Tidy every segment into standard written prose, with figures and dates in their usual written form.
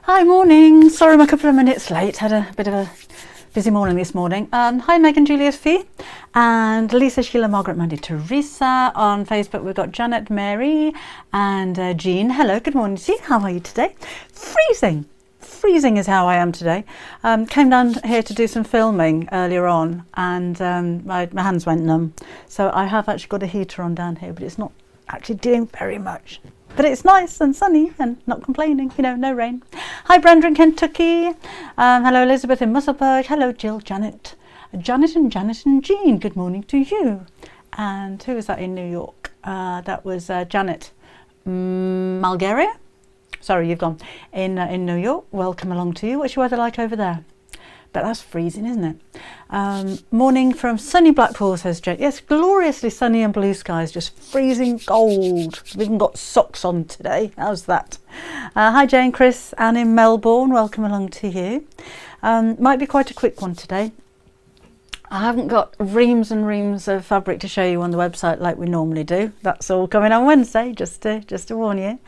Hi, morning. Sorry I'm a couple of minutes late. Had a bit of a busy morning this morning. Hi, Megan, Julia, Fee, and Lisa, Sheila, Margaret, Mandy, Teresa. On Facebook, we've got Janet, Mary, and Jean. Hello, good morning to you. How are you today? Freezing. Freezing is how I am today. Came down here to do some filming earlier on, and my hands went numb. So I have actually got a heater on down here, but it's not actually doing very much. But it's nice and sunny and not complaining, you know, no rain. Hi, Brenda in Kentucky. Hello, Elizabeth in Musselburgh. Hello, Jill, Janet. Janet and Jean, good morning to you. And who was that in New York? That was Janet Malgaria. Sorry, you've gone. In New York. Welcome along to you. What's your weather like over there? But that's freezing, isn't it? Morning from sunny Blackpool, says Jane. Yes, gloriously sunny and blue skies, just freezing cold. We've even got socks on today. How's that? Hi, Jane, Chris, Anne in Melbourne. Welcome along to you. Might be quite a quick one today. I haven't got reams and reams of fabric to show you on the website like we normally do. That's all coming on Wednesday, just to warn you.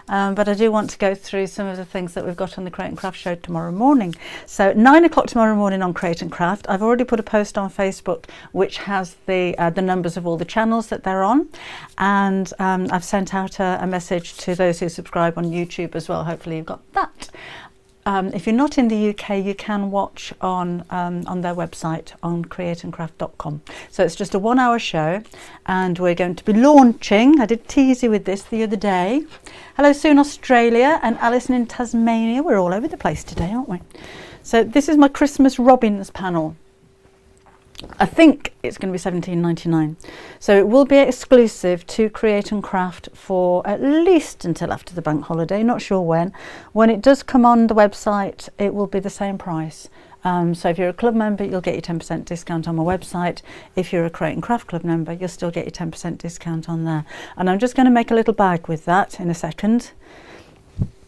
But I do want to go through some of the things that we've got on the Create and Craft show tomorrow morning. So 9 o'clock tomorrow morning on Create and Craft. I've already put a post on Facebook which has the numbers of all the channels that they're on, and I've sent out a message to those who subscribe on YouTube as well. Hopefully you've got that. If you're not in the UK, you can watch on their website on createandcraft.com. So it's just a 1 hour show, and we're going to be launching. I did tease you with this the other day. Hello, Sue in Australia, and Alison in Tasmania. We're all over the place today, aren't we? So this is my Christmas Robins panel. I think it's going to be $17.99. So it will be exclusive to Create and Craft for at least until after the bank holiday, not sure when. When it does come on the website, it will be the same price. So if you're a club member, you'll get your 10% discount on my website. If you're a Create and Craft club member, you'll still get your 10% discount on there. And I'm just going to make a little bag with that in a second,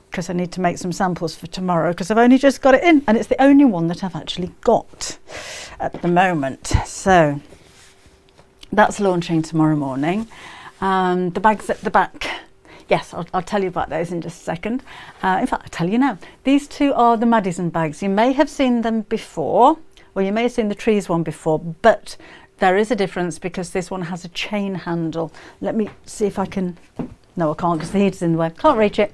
because I need to make some samples for tomorrow, because I've only just got it in, and it's the only one that I've actually got at the moment. So that's launching tomorrow morning. The bags at the back, yes, I'll tell you about those in just a second. In fact, I'll tell you now. These two are the Madison bags. You may have seen them before, or you may have seen the trees one before, but there is a difference because this one has a chain handle. Let me see if I can... No, I can't because the heater's in the way. Can't reach it.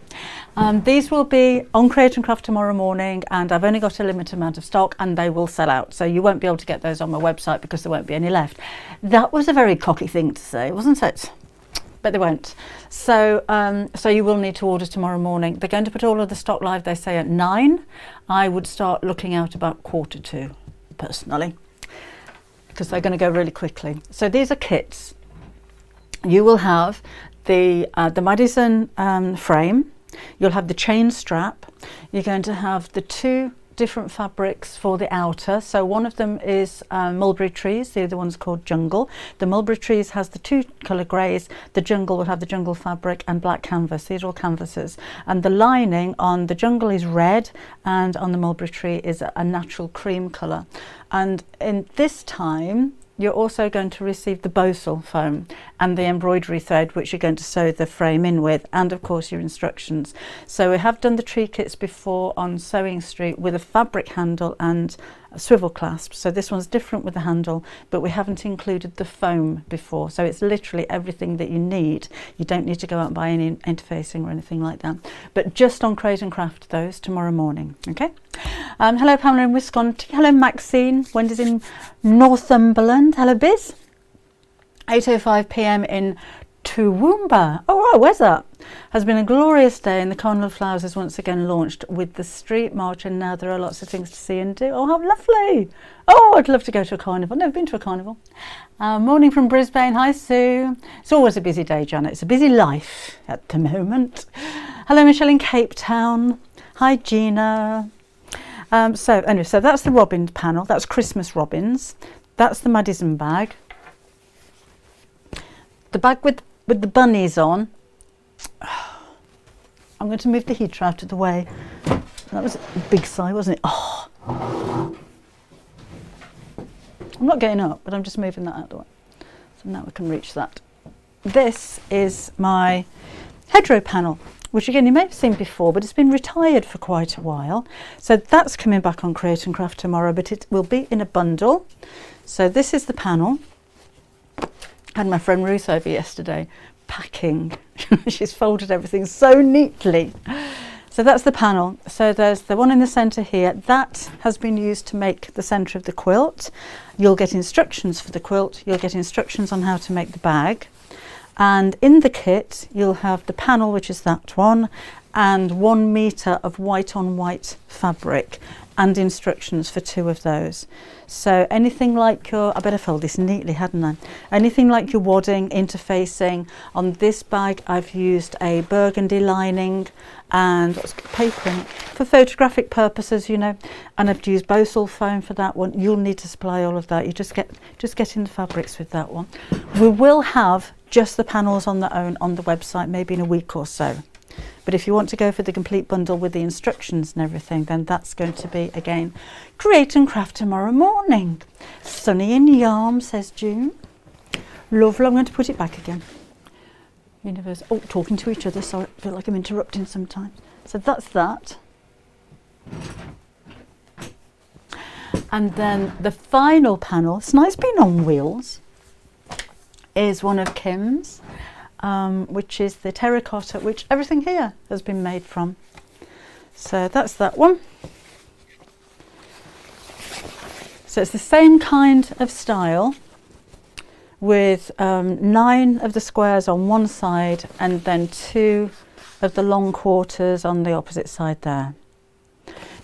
These will be on Create and Craft tomorrow morning, and I've only got a limited amount of stock, and they will sell out. So you won't be able to get those on my website because there won't be any left. That was a very cocky thing to say, wasn't it? But they won't. So so you will need to order tomorrow morning. They're going to put all of the stock live, they say, at 9. I would start looking out about 1:45, personally, because they're going to go really quickly. So these are kits. You will have the Madison frame, you'll have the chain strap, you're going to have the 2 different fabrics for the outer. So one of them is mulberry trees, the other one's called jungle. The mulberry trees has the 2 colour greys, the jungle will have the jungle fabric and black canvas. These are all canvases, and the lining on the jungle is red, and on the mulberry tree is a natural cream colour. And in this time you're also going to receive the Bosal foam and the embroidery thread, which you're going to sew the frame in with, and of course your instructions. So we have done the tree kits before on Sewing Street with a fabric handle and a swivel clasp. So this one's different with the handle, but we haven't included the foam before. So it's literally everything that you need. You don't need to go out and buy any interfacing or anything like that. But just on Create and Craft those tomorrow morning, okay? Hello, Pamela in Wisconsin. Hello, Maxine. Wendy's in Northumberland. Hello, Biz. 8:05 p.m. in Toowoomba. Oh, right, where's that? Has been a glorious day, and the Carnival of Flowers is once again launched with the street march, and now there are lots of things to see and do. Oh, how lovely. Oh, I'd love to go to a carnival. Never been to a carnival. Morning from Brisbane. Hi, Sue. It's always a busy day, Janet. It's a busy life at the moment. Hello, Michelle in Cape Town. Hi, Gina. So anyway, so that's the robin panel. That's Christmas robins. That's the Madison bag. The bag with the bunnies on. I'm going to move the heater out of the way. That was a big sigh, wasn't it? Oh. I'm not getting up, but I'm just moving that out of the way. So now we can reach that. This is my hedgerow panel, which again you may have seen before, but it's been retired for quite a while. So that's coming back on Create and Craft tomorrow, but it will be in a bundle. So this is the panel. I had my friend Ruth over yesterday packing. She's folded everything so neatly. So that's the panel. So there's the one in the centre here. That has been used to make the centre of the quilt. You'll get instructions for the quilt. You'll get instructions on how to make the bag. And in the kit, you'll have the panel, which is that one, and 1 metre of white on white fabric and instructions for 2 of those. So anything like your, I better fold this neatly, hadn't I? Anything like your wadding, interfacing. On this bag, I've used a burgundy lining and what's papering for photographic purposes, you know, and I've used Bosal foam for that one. You'll need to supply all of that. You just get in the fabrics with that one. We will have just the panels on their own on the website, maybe in a week or so. But if you want to go for the complete bundle with the instructions and everything, then that's going to be, again, Create and Craft tomorrow morning. Sunny in Yarm, says June. Lovely. I'm going to put it back again. Universe. Oh, talking to each other. Sorry, I feel like I'm interrupting sometimes. So that's that. And then the final panel, it's nice being on wheels, is one of Kim's. Which is the terracotta, which everything here has been made from. So that's that one. So it's the same kind of style with 9 of the squares on one side and then 2 of the long quarters on the opposite side there.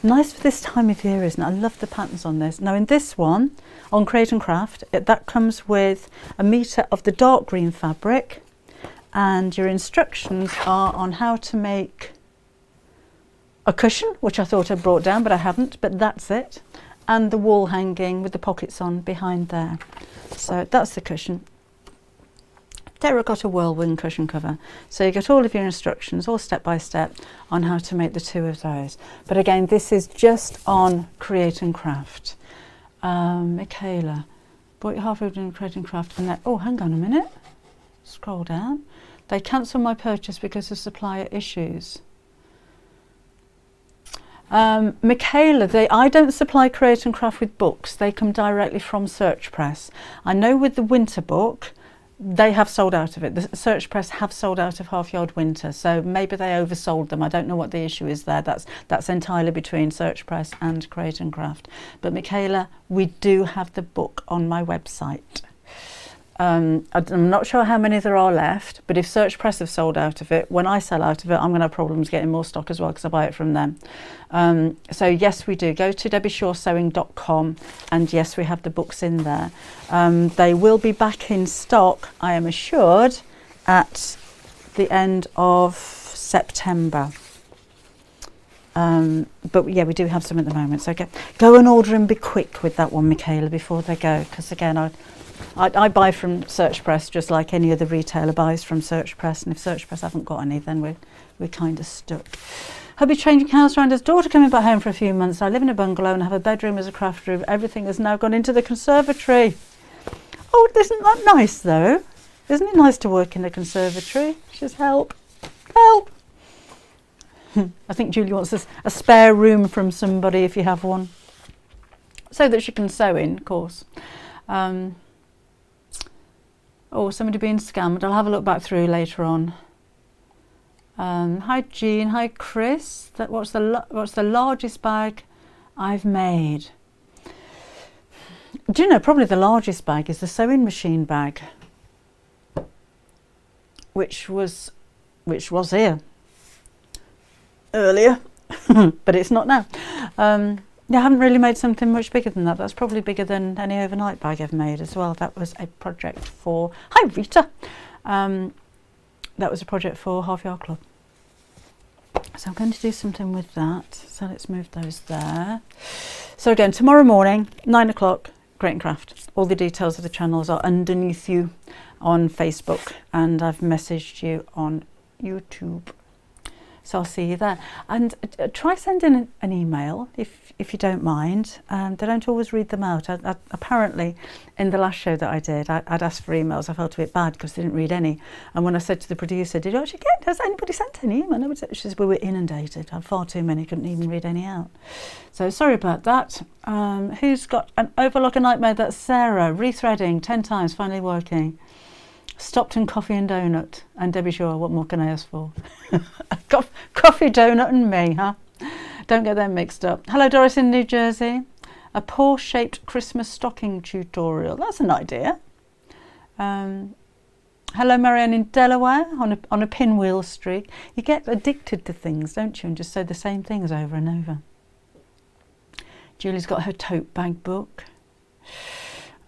Nice for this time of year, isn't it? I love the patterns on this. Now in this one, on Create and Craft, that comes with 1 metre of the dark green fabric, and your instructions are on how to make a cushion, which I thought I brought down, but I haven't, but that's it. And the wall hanging with the pockets on behind there. So that's the cushion. Terracotta whirlwind cushion cover. So you get all of your instructions, all step by step, on how to make the 2 of those. But again, this is just on Create and Craft. Michaela, bought your halfway doing Create and Craft, and then, oh, hang on a minute. Scroll down. They cancelled my purchase because of supplier issues. Michaela, I don't supply Create and Craft with books. They come directly from Search Press. I know with the winter book, they have sold out of it. The Search Press have sold out of Half Yard Winter, so maybe they oversold them. I don't know what the issue is there. That's entirely between Search Press and Create and Craft. But Michaela, we do have the book on my website. I'm not sure how many there are left, but if Search Press have sold out of it, when I sell out of it, I'm going to have problems getting more stock as well because I buy it from them. So yes, we do. Go to debbieshawsewing.com, and yes, we have the books in there. They will be back in stock, I am assured, at the end of September. But yeah, we do have some at the moment. So go and order and be quick with that one, Michaela, before they go, because again, I buy from Search Press just like any other retailer buys from Search Press, and if Search Press haven't got any, then we're kind of stuck. Hubby changing house around, his daughter coming back home for a few months. I live in a bungalow and have a bedroom as a craft room. Everything has now gone into the conservatory. Oh, isn't that nice though? Isn't it nice to work in a conservatory? Just help. I think Julie wants a spare room from somebody if you have one, so that she can sew in, of course. Oh, somebody being scammed. I'll have a look back through later on. Hi Jean, hi Chris. What's the largest bag I've made? Do you know, probably the largest bag is the sewing machine bag, which was here earlier, but it's not now. Yeah, I haven't really made something much bigger than that. That's probably bigger than any overnight bag I've made as well. That was a project for, hi Rita, that was a project for Half Yard Club. So I'm going to do something with that. So let's move those there. So again, tomorrow morning, 9 o'clock, Create and Craft. All the details of the channels are underneath you on Facebook, and I've messaged you on YouTube. So I'll see you there. And try sending an email if you don't mind. They don't always read them out. Apparently, in the last show that I did, I'd asked for emails. I felt a bit bad because they didn't read any. And when I said to the producer, "Did you actually get? Has anybody sent any email?" She says, "We were inundated. I had far too many. Couldn't even read any out." So sorry about that. Who's got an overlock a nightmare? That's Sarah. Rethreading 10 times, finally working. Stockton coffee and donut. And Debbie Shaw, what more can I ask for? Coffee, donut and me, huh? Don't get them mixed up. Hello, Doris in New Jersey. A paw-shaped Christmas stocking tutorial. That's an idea. Hello, Marianne in Delaware on a pinwheel streak. You get addicted to things, don't you? And just say the same things over and over. Julie's got her tote bag book.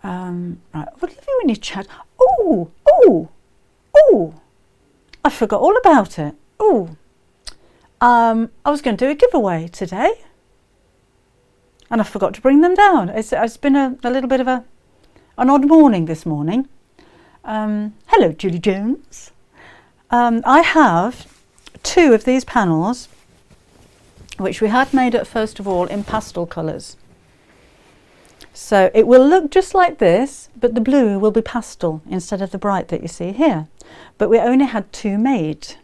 Right, what have you in your chat? Oh! I forgot all about it. I was going to do a giveaway today, and I forgot to bring them down. It's been a little bit of an odd morning this morning. Hello, Julie Jones. I have 2 of these panels, which we had made up first of all in pastel colours. So it will look just like this, but the blue will be pastel instead of the bright that you see here. But we only had 2 made.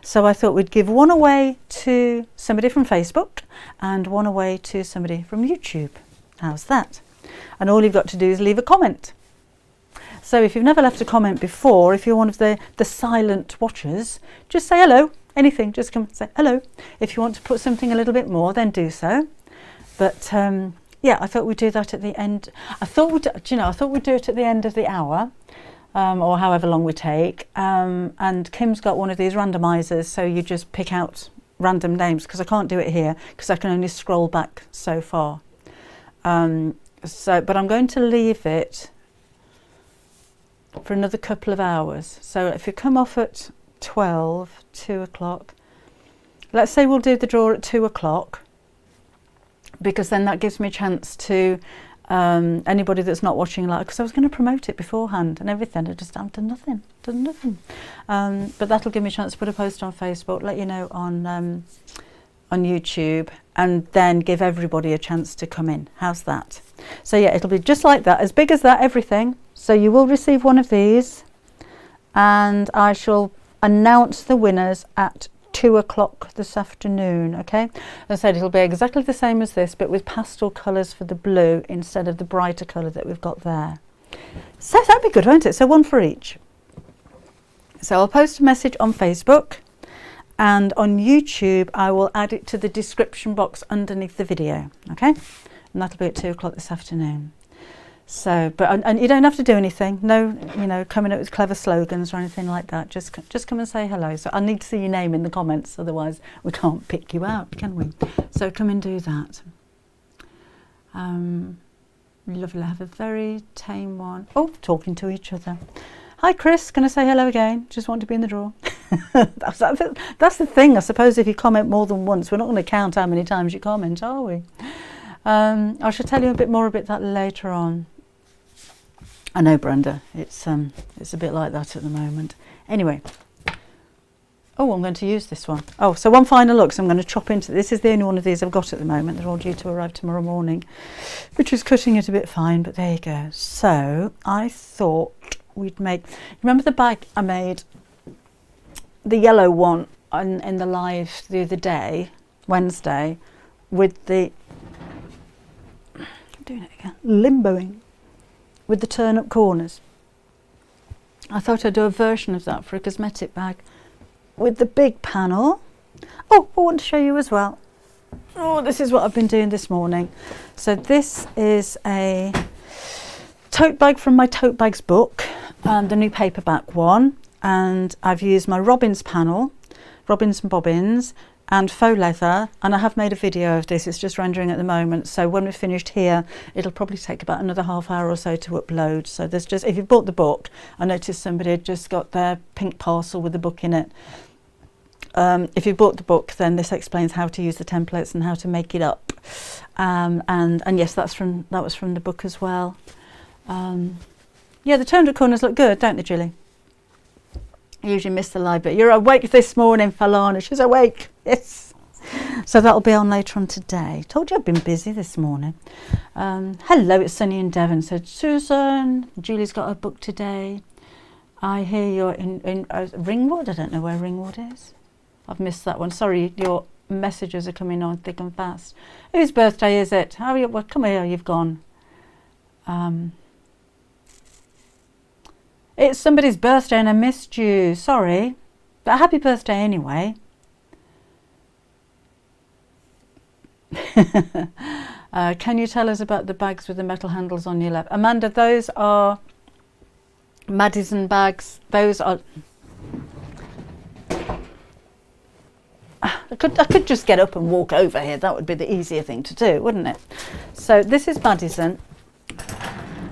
So I thought we'd give one away to somebody from Facebook and one away to somebody from YouTube. How's that? And all you've got to do is leave a comment. So if you've never left a comment before, if you're one of the silent watchers, just say hello. Anything, just come and say hello. If you want to put something a little bit more, then do so. But yeah, I thought we'd do that at the end. I thought we'd do it at the end of the hour, or however long we take. And Kim's got one of these randomizers, so you just pick out random names, because I can't do it here because I can only scroll back so far. But I'm going to leave it for another couple of hours. So if you come off at 2 o'clock, let's say we'll do the draw at 2 o'clock, because then that gives me a chance to anybody that's not watching live, because I was going to promote it beforehand and everything. I just haven't done nothing. But that'll give me a chance to put a post on Facebook, let you know on YouTube, and then give everybody a chance to come in. How's that? So yeah, it'll be just like that, as big as that, everything. So you will receive one of these, and I shall announce the winners at 2 o'clock this afternoon. Okay, as I said, it'll be exactly the same as this, but with pastel colours for the blue instead of the brighter colour that we've got there. So that'd be good, won't it? So one for each. So I'll post a message on Facebook, and on YouTube I will add it to the description box underneath the video. Okay, and that'll be at 2 o'clock this afternoon. So, and you don't have to do anything. No, coming up with clever slogans or anything like that. Just come and say hello. So I need to see your name in the comments, otherwise we can't pick you out, can we? So come and do that. Lovely. I have a very tame one. Oh, talking to each other. Hi, Chris. Can I say hello again? Just want to be in the draw. That's the thing. I suppose if you comment more than once, we're not going to count how many times you comment, are we? I shall tell you a bit more about that later on. I know, Brenda, it's a bit like that at the moment. Anyway, oh, I'm going to use this one. Oh, so one final look, so I'm going to chop into this. Is the only one of these I've got at the moment. They're all due to arrive tomorrow morning, which is cutting it a bit fine, but there you go. So I thought we'd make, remember the bag I made, the yellow one in the live the other day, Wednesday, with the, I'm doing it again, limboing, with the turn-up corners. I thought I'd do a version of that for a cosmetic bag with the big panel. Oh, I want to show you as well. Oh, this is what I've been doing this morning. So this is a tote bag from my tote bags book, the new paperback one, and I've used my Robbins panel, Robbins and Bobbins, and faux leather, and I have made a video of this. It's just rendering at the moment, so when we're finished here it'll probably take about another half hour or so to upload. So there's just, if you've bought the book, I noticed somebody had just got their pink parcel with the book in it. If you bought the book, then this explains how to use the templates and how to make it up, and yes, that was from the book as well. Yeah, the turned corners look good, don't they, Julie? I usually miss the live, but you're awake this morning, Falana. She's awake. Yes. So that'll be on later on today. Told you I've been busy this morning. Hello, it's Sunny in Devon. Said Susan. Julie's got her book today. I hear you're in Ringwood. I don't know where Ringwood is. I've missed that one. Sorry, your messages are coming on thick and fast. Whose birthday is it? How are you? Well, come here. You've gone. It's somebody's birthday and I missed you. Sorry. But happy birthday anyway. Can you tell us about the bags with the metal handles on your left? Amanda, those are Madison bags. Those are... I could just get up and walk over here. That would be the easier thing to do, wouldn't it? So this is Madison.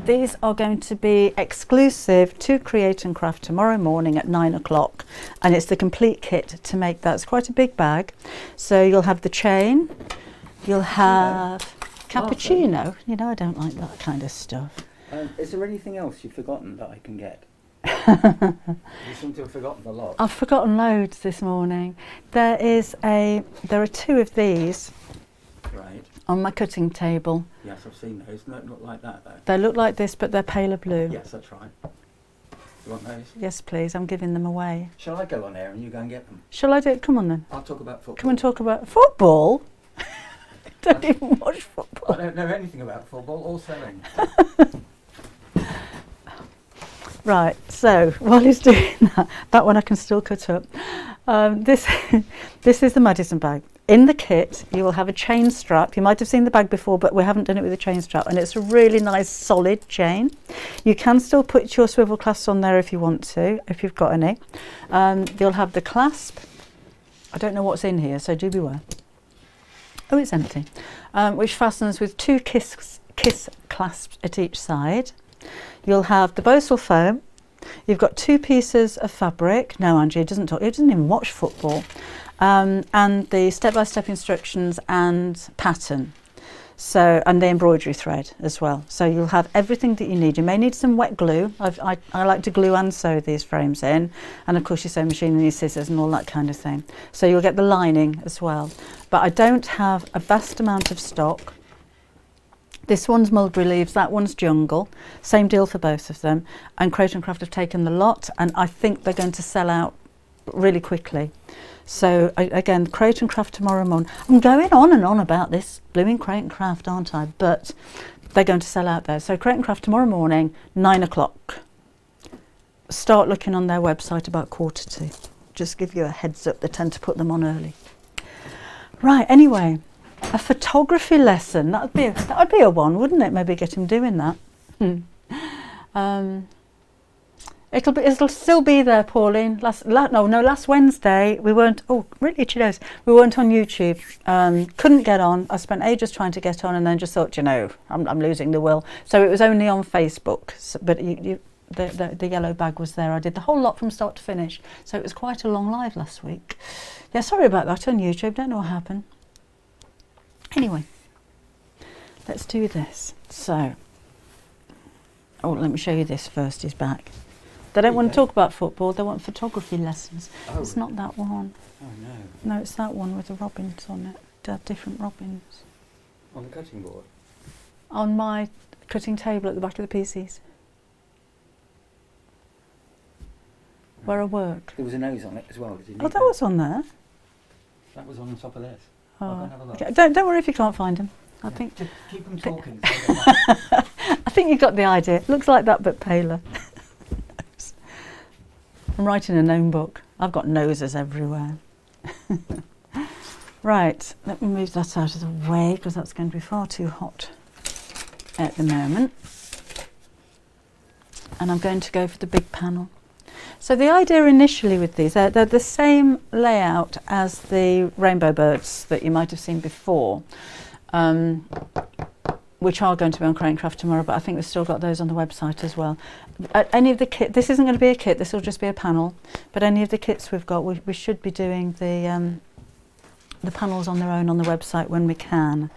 These are going to be exclusive to Create and Craft tomorrow morning at 9 o'clock. And it's the complete kit to make that. It's quite a big bag. So you'll have the chain. You'll have cappuccino. You know, I don't like that kind of stuff. Is there anything else you've forgotten that I can get? You seem to have forgotten a lot. I've forgotten loads this morning. There are two of these. Right. On my cutting table. Yes, I've seen those. They don't look like that though. They look like this, but they're paler blue. Yes, that's right. You want those? Yes, please. I'm giving them away. Shall I go on air and you go and get them? Shall I do it? Come on then. I'll talk about football. Come and talk about football? I don't even watch football. I don't know anything about football or selling. Right, so while he's doing that one I can still cut up. This is the Madison bag. In the kit, you will have a chain strap. You might have seen the bag before, but we haven't done it with a chain strap, and it's a really nice solid chain. You can still put your swivel clasps on there if you want to, if you've got any. You'll have the clasp. I don't know what's in here, so do beware. Oh, it's empty. Which fastens with two kiss clasps at each side. You'll have the Bosal foam. You've got two pieces of fabric. No, Angie, it doesn't even watch football. And the step-by-step instructions and pattern. So, and the embroidery thread as well. So you'll have everything that you need. You may need some wet glue. I like to glue and sew these frames in. And of course your sewing machine and your scissors and all that kind of thing. So you'll get the lining as well. But I don't have a vast amount of stock. This one's mulberry leaves, that one's jungle. Same deal for both of them. And Create and Craft have taken the lot, and I think they're going to sell out really quickly. So again, Create and Craft tomorrow morning. I'm going on and on about this blooming Create and Craft, aren't I? But they're going to sell out there. So Create and Craft tomorrow morning, 9 o'clock. Start looking on their website about 1:45. Just give you a heads up, they tend to put them on early. Right, anyway. A photography lesson, that would be a one, wouldn't it? Maybe get him doing that. It'll still be there, Pauline. Last Wednesday we weren't. Oh, really? Itchy nose. We weren't on YouTube. Couldn't get on. I spent ages trying to get on, and then just thought, I'm losing the will. So it was only on Facebook. So, but the yellow bag was there. I did the whole lot from start to finish. So it was quite a long live last week. Yeah, sorry about that on YouTube. Don't know what happened. Anyway, let's do this. So, let me show you this first, his back. They don't want to talk about football, they want photography lessons. Oh, it's not that one. Oh no. No, it's that one with the robins on it. They have different robins. On the cutting board? On my cutting table at the back of the PCs. Where I work. There was a nose on it as well, did you? Oh, that was on there. That was on top of this. Oh. Okay. Don't worry if you can't find them. I think just keep them talking. I think you got the idea. It looks like that but paler. I'm writing a gnome book. I've got noses everywhere. Right, let me move that out of the way because that's going to be far too hot at the moment. And I'm going to go for the big panel. So the idea initially with these, they're the same layout as the rainbow birds that you might have seen before, which are going to be on Create and Craft tomorrow, but I think we've still got those on the website as well. Any of the kit, this isn't going to be a kit, this will just be a panel, but any of the kits we've got, we should be doing the panels on their own on the website when we can.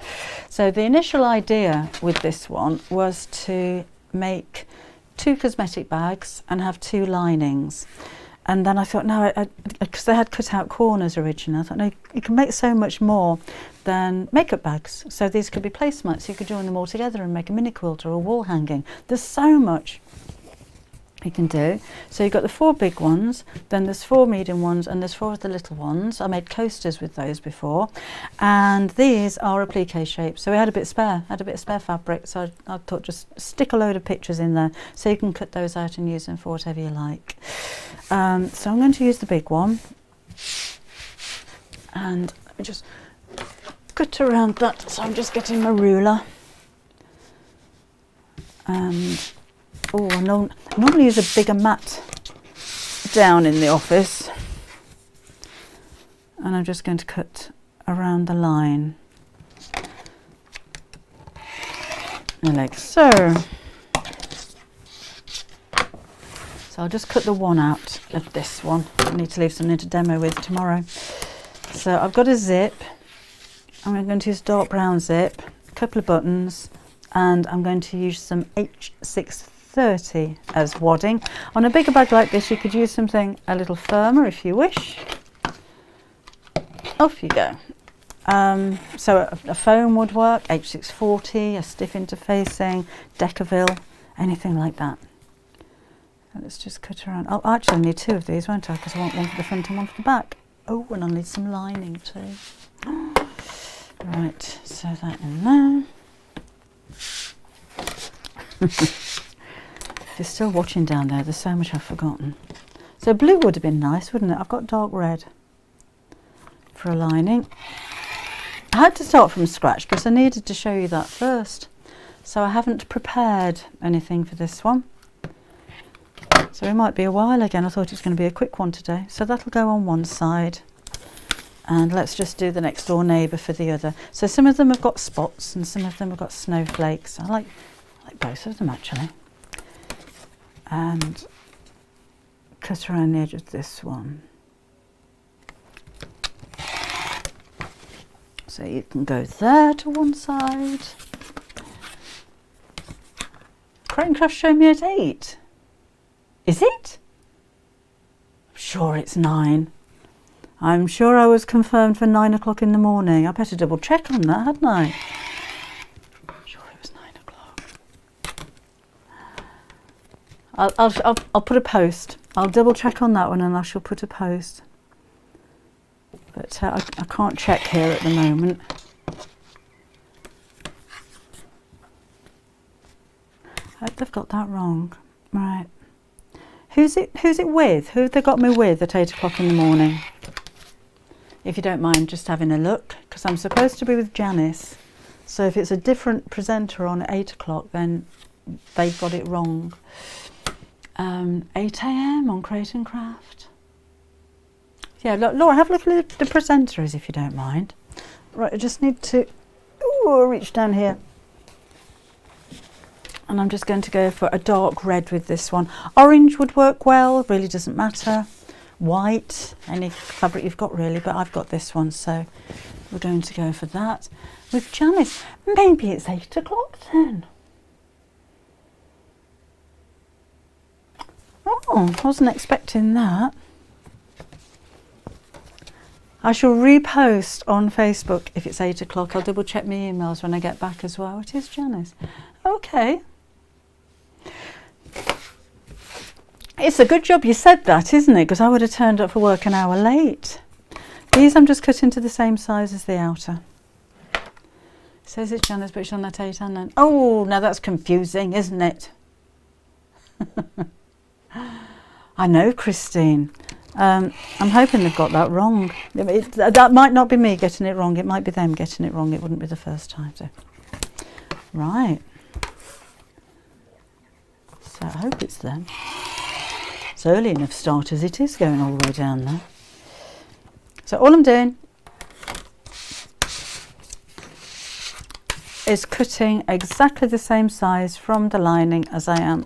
So the initial idea with this one was to make 2 cosmetic bags and have 2 linings. And then I thought, no, because they had cut out corners originally, I thought, no, you can make so much more than makeup bags. So these could be placemats. You could join them all together and make a mini quilt or a wall hanging. There's so much you can do. So you've got the 4 big ones, then there's 4 medium ones, and there's 4 of the little ones. I made coasters with those before, and these are applique shape. So we had a bit spare, fabric, so I thought just stick a load of pictures in there so you can cut those out and use them for whatever you like. So I'm going to use the big one, and let me just cut around that. So I'm just getting my ruler, and I normally use a bigger mat down in the office, and I'm just going to cut around the line, and like so. So I'll just cut the one out of this one. I need to leave something to demo with tomorrow. So I've got a zip. I'm going to use dark brown zip, a couple of buttons, and I'm going to use some H630 as wadding. On a bigger bag like this, you could use something a little firmer if you wish. Off you go. So a foam would work, H640, a stiff interfacing, Decaville, anything like that. Let's just cut around. I'll actually need 2 of these, won't I? Because I want one for the front and one for the back. Oh, and I'll need some lining too. Right, so that in there. If you're still watching down there, there's so much I've forgotten. So blue would have been nice, wouldn't it? I've got dark red for a lining. I had to start from scratch because I needed to show you that first. So I haven't prepared anything for this one. So it might be a while again. I thought it was going to be a quick one today. So that'll go on one side. And let's just do the next door neighbour for the other. So some of them have got spots and some of them have got snowflakes. I like both of them actually. And cut around the edge of this one. So you can go there to one side. Crate and Craft showed me at 8. Is it? I'm sure it's 9. I'm sure I was confirmed for 9 o'clock in the morning. I better double check on that, hadn't I? I'm sure it was 9 o'clock. I'll put a post. I'll double check on that one and I shall put a post. But I can't check here at the moment. I hope they've got that wrong. Right. Who's it with? Who have they got me with at 8 o'clock in the morning? If you don't mind just having a look, because I'm supposed to be with Janice. So if it's a different presenter on at 8 o'clock, then they've got it wrong. 8 AM on Crate and Craft. Yeah, look, Laura, have a look at the presenters if you don't mind. Right, I just need to reach down here. And I'm just going to go for a dark red with this one. Orange would work well, really doesn't matter. White, any fabric you've got really, but I've got this one, so we're going to go for that. With Janice, maybe it's 8 o'clock then. Oh, I wasn't expecting that. I shall repost on Facebook if it's 8 o'clock. I'll double check my emails when I get back as well. It is Janice. Okay. It's a good job you said that, isn't it? Because I would have turned up for work an hour late. These I'm just cutting to the same size as the outer. It says it's Janice, but it's on that 8 and 9. Oh, now that's confusing, isn't it? I know, Christine. I'm hoping they've got that wrong. That might not be me getting it wrong. It might be them getting it wrong. It wouldn't be the first time. So, right. So I hope it's them. It's early enough start as it is going all the way down there. So all I'm doing is cutting exactly the same size from the lining as I am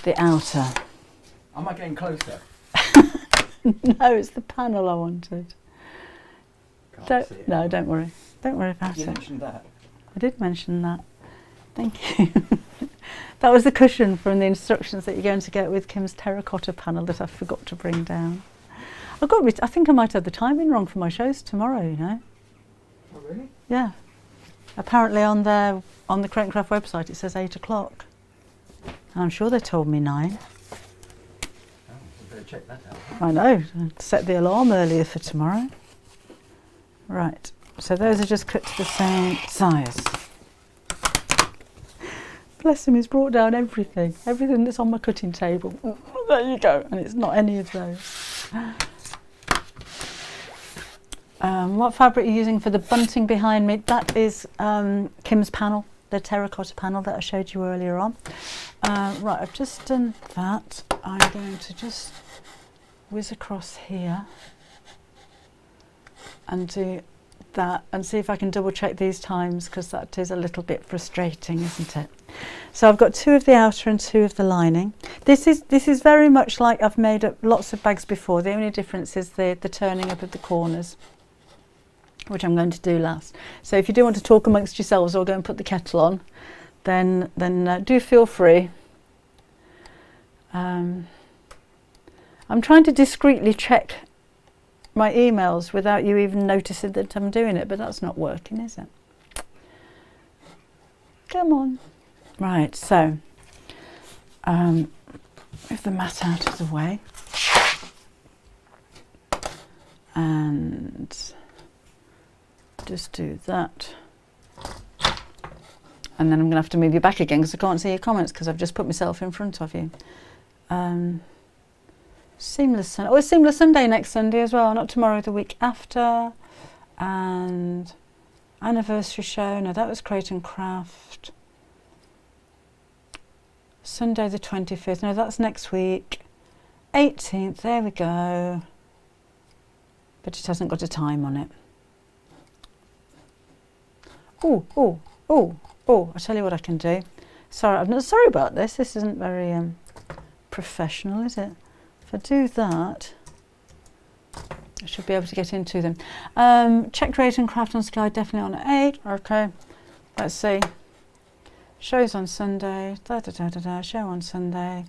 the outer. Am I getting closer? No, it's the panel I wanted. Can't see it. No, don't worry. Don't worry about You it. mentioned that. I did mention that. Thank you. That was the cushion from the instructions that you're going to get with Kim's terracotta panel that I forgot to bring down. I think I might have the timing wrong for my shows tomorrow, you know. Oh, really? Yeah. Apparently on the Create and Craft website it says 8 o'clock. And I'm sure they told me 9. Oh, we better check that out. I know. Set the alarm earlier for tomorrow. Right. So those are just cut to the same size. Bless him, he's brought down everything that's on my cutting table. There you go, and it's not any of those. What fabric are you using for the bunting behind me? That is Kim's panel, the terracotta panel that I showed you earlier on. Right, I've just done that. I'm going to just whiz across here and do that and see if I can double check these times, because that is a little bit frustrating, isn't it? So I've got 2 of the outer and 2 of the lining. This is very much like I've made up lots of bags before. The only difference is the turning up of the corners, which I'm going to do last. So if you do want to talk amongst yourselves or go and put the kettle on, then do feel free. I'm trying to discreetly check my emails without you even noticing that I'm doing it, but that's not working, is it? Come on. Right, so move the mat out of the way and just do that. And then I'm going to have to move you back again because I can't see your comments because I've just put myself in front of you. Seamless Sunday. Oh, it's Seamless Sunday next Sunday as well, not tomorrow, the week after. And anniversary show, no, that was Create and Craft. Sunday the 25th, no, that's next week. 18th, there we go. But it hasn't got a time on it. Oh, I'll tell you what I can do. Sorry, I'm not sorry about this. This isn't very professional, is it? If I do that, I should be able to get into them. Check Create and Craft on Sky, definitely on at 8. Okay, let's see. Shows on Sunday. Show on Sunday.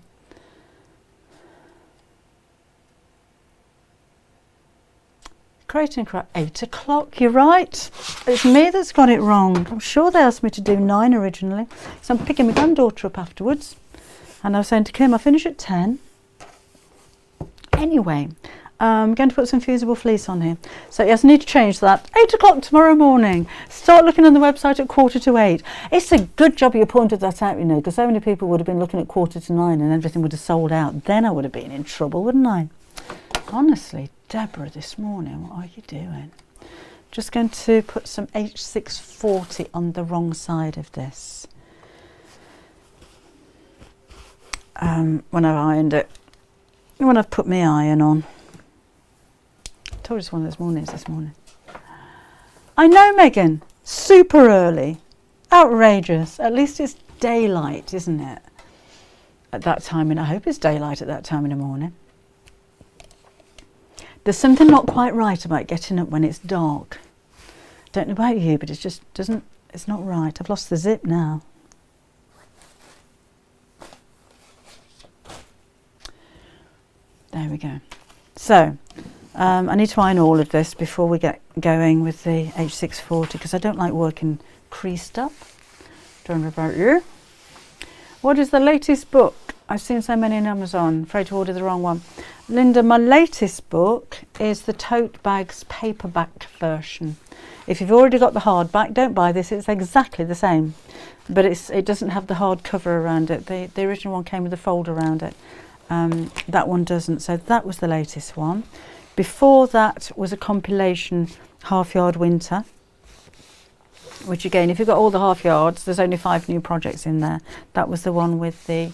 Create and Craft, 8 o'clock. You're right. It's me that's got it wrong. I'm sure they asked me to do 9 originally. So I'm picking my granddaughter up afterwards. And I was saying to Kim, I finish at 10. Anyway, I'm going to put some fusible fleece on here. So yes, I need to change that. 8 o'clock tomorrow morning. Start looking on the website at 7:45. It's a good job you pointed that out, you know, because so many people would have been looking at 8:45 and everything would have sold out. Then I would have been in trouble, wouldn't I? Honestly, Deborah, this morning, what are you doing? Just going to put some H640 on the wrong side of this. When I've ironed it. When I've put my iron on. I told you it's one of those mornings this morning. I know, Megan. Super early. Outrageous. At least it's daylight, isn't it? At that time, and I hope it's daylight at that time in the morning. There's something not quite right about getting up when it's dark. Don't know about you, but it just doesn't, it's not right. I've lost the zip now. There we go. So, I need to iron all of this before we get going with the H640 because I don't like working creased up. Don't know about you. What is the latest book? I've seen so many on Amazon. Afraid to order the wrong one. Linda, my latest book is the Tote Bags paperback version. If you've already got the hardback, don't buy this. It's exactly the same, but it doesn't have the hard cover around it. The original one came with a fold around it. That one doesn't, so that was the latest one. Before that was a compilation, Half Yard Winter, which again, if you've got all the half yards, there's only 5 new projects in there. That was the one with the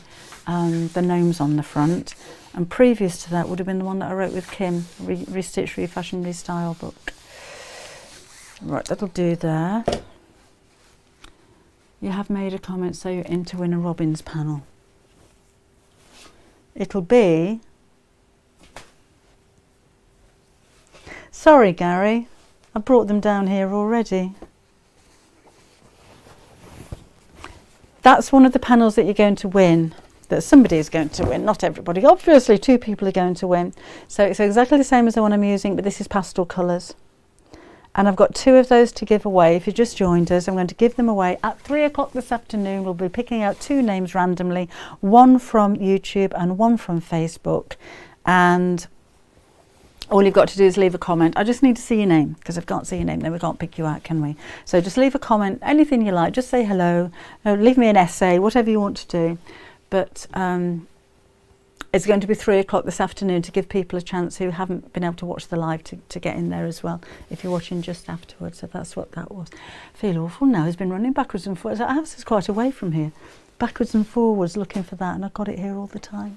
gnomes on the front, and previous to that would have been the one that I wrote with Kim, Restitch, Refashion, Restyle book. Right, that'll do there. You have made a comment, so you're into Winner Robin's panel. It'll be... Sorry, Gary, I brought them down here already. That's one of the panels that you're going to win, that somebody is going to win, not everybody. Obviously 2 people are going to win. So it's exactly the same as the one I'm using, but this is pastel colours. And I've got 2 of those to give away. If you just joined us, I'm going to give them away at 3 o'clock this afternoon. We'll be picking out 2 names randomly, one from YouTube and one from Facebook. And all you've got to do is leave a comment. I just need to see your name, because if I can't see your name, then we can't pick you out, can we? So just leave a comment, anything you like. Just say hello, leave me an essay, whatever you want to do. But it's going to be 3 o'clock this afternoon to give people a chance who haven't been able to watch the live to get in there as well, if you're watching just afterwards. So that's what that was. I feel awful now. He's been running backwards and forwards. Our house is quite away from here. Backwards and forwards looking for that, and I've got it here all the time.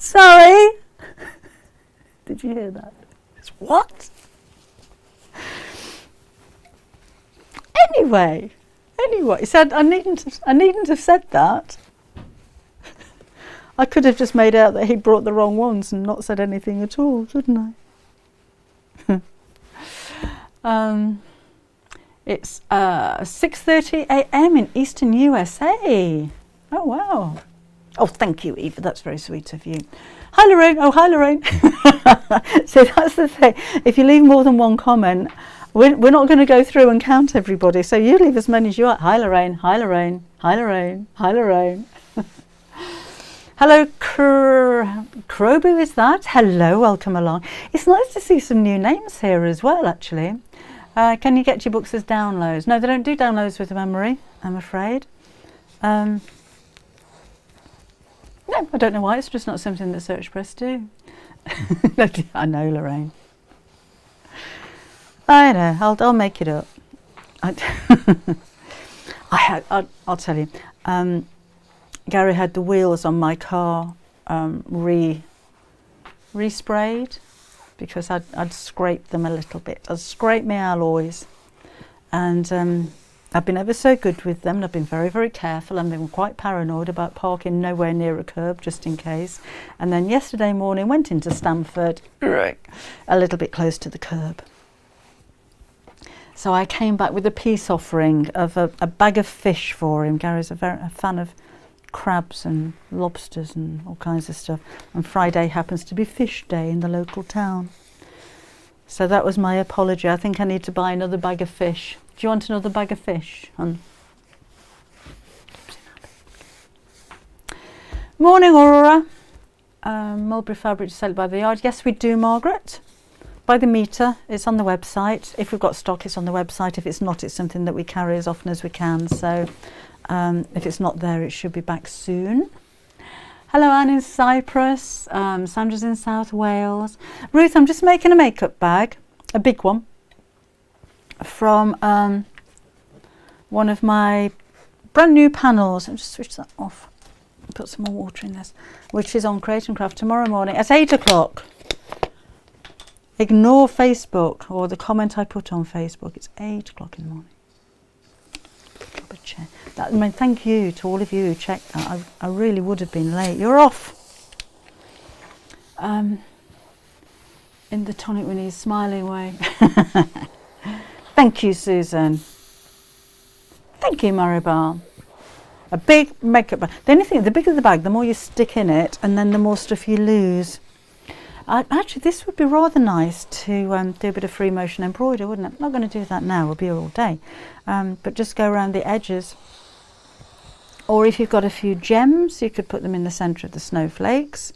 Sorry. Did you hear that? It's what? Anyway, he said I needn't have said that. I could have just made out that he brought the wrong ones and not said anything at all, couldn't I? It's 6:30 a.m. in Eastern USA. Oh wow. Oh, thank you, Eva. That's very sweet of you. Hi, Lorraine. Oh, hi, Lorraine. So that's the thing. If you leave more than one comment, we're not going to go through and count everybody. So you leave as many as you want. Hi, Lorraine. Hi, Lorraine. Hi, Lorraine. Hi, Lorraine. Hello, Krobu, is that? Hello, welcome along. It's nice to see some new names here as well, actually. Can you get your books as downloads? No, they don't do downloads with memory, I'm afraid. No, I don't know why. It's just not something that Search Press do. I know, Lorraine. I know. I'll make it up. I'll tell you. Gary had the wheels on my car re-sprayed because I'd scraped them a little bit. I'd scraped my alloys, and I've been ever so good with them, and I've been very, very careful. I've been quite paranoid about parking nowhere near a curb, just in case. And then yesterday morning, went into Stamford, a little bit close to the curb. So I came back with a peace offering of a bag of fish for him. Gary's a fan of crabs and lobsters and all kinds of stuff. And Friday happens to be fish day in the local town. So that was my apology. I think I need to buy another bag of fish. Do you want another bag of fish, hon? Morning, Aurora. Mulberry fabric to sell by the yard. Yes, we do, Margaret. By the metre. It's on the website. If we've got stock, it's on the website. If it's not, it's something that we carry as often as we can. So if it's not there, it should be back soon. Hello, Anne in Cyprus. Sandra's in South Wales. Ruth, I'm just making a makeup bag, a big one, from one of my brand new panels. I'll just switch that off and put some more water in this, which is on Create and Craft tomorrow morning at 8 o'clock. Ignore Facebook or the comment I put on Facebook. It's 8 o'clock in the morning. Drop a chair. I mean, thank you to all of you who checked that. I really would have been late. You're off. In the tonic when he's smiling away. Thank you, Susan. Thank you, Maribel. A big makeup bag. The only thing, the bigger the bag, the more you stick in it, and then the more stuff you lose. Actually, this would be rather nice to do a bit of free motion embroidery, wouldn't it? I'm not going to do that now. We'll be here all day. But just go around the edges. Or if you've got a few gems, you could put them in the centre of the snowflakes.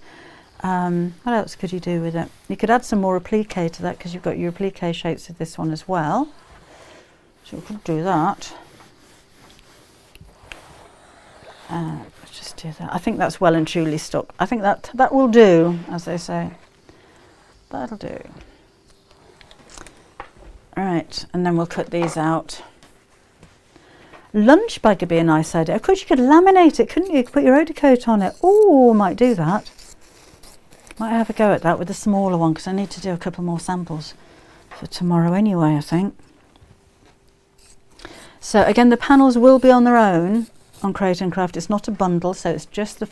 What else could you do with it? You could add some more applique to that, because you've got your applique shapes of this one as well. So we could do that. Let's just do that. I think that's well and truly stuck. I think that will do, as they say. That'll do. All right, and then we'll cut these out. Lunch bag would be a nice idea. Of course, you could laminate it, couldn't you? You could put your overcoat on it. Oh, might do that. Might have a go at that with a smaller one, because I need to do a couple more samples for tomorrow anyway, I think. So again, the panels will be on their own on Create and Craft. It's not a bundle, so it's just the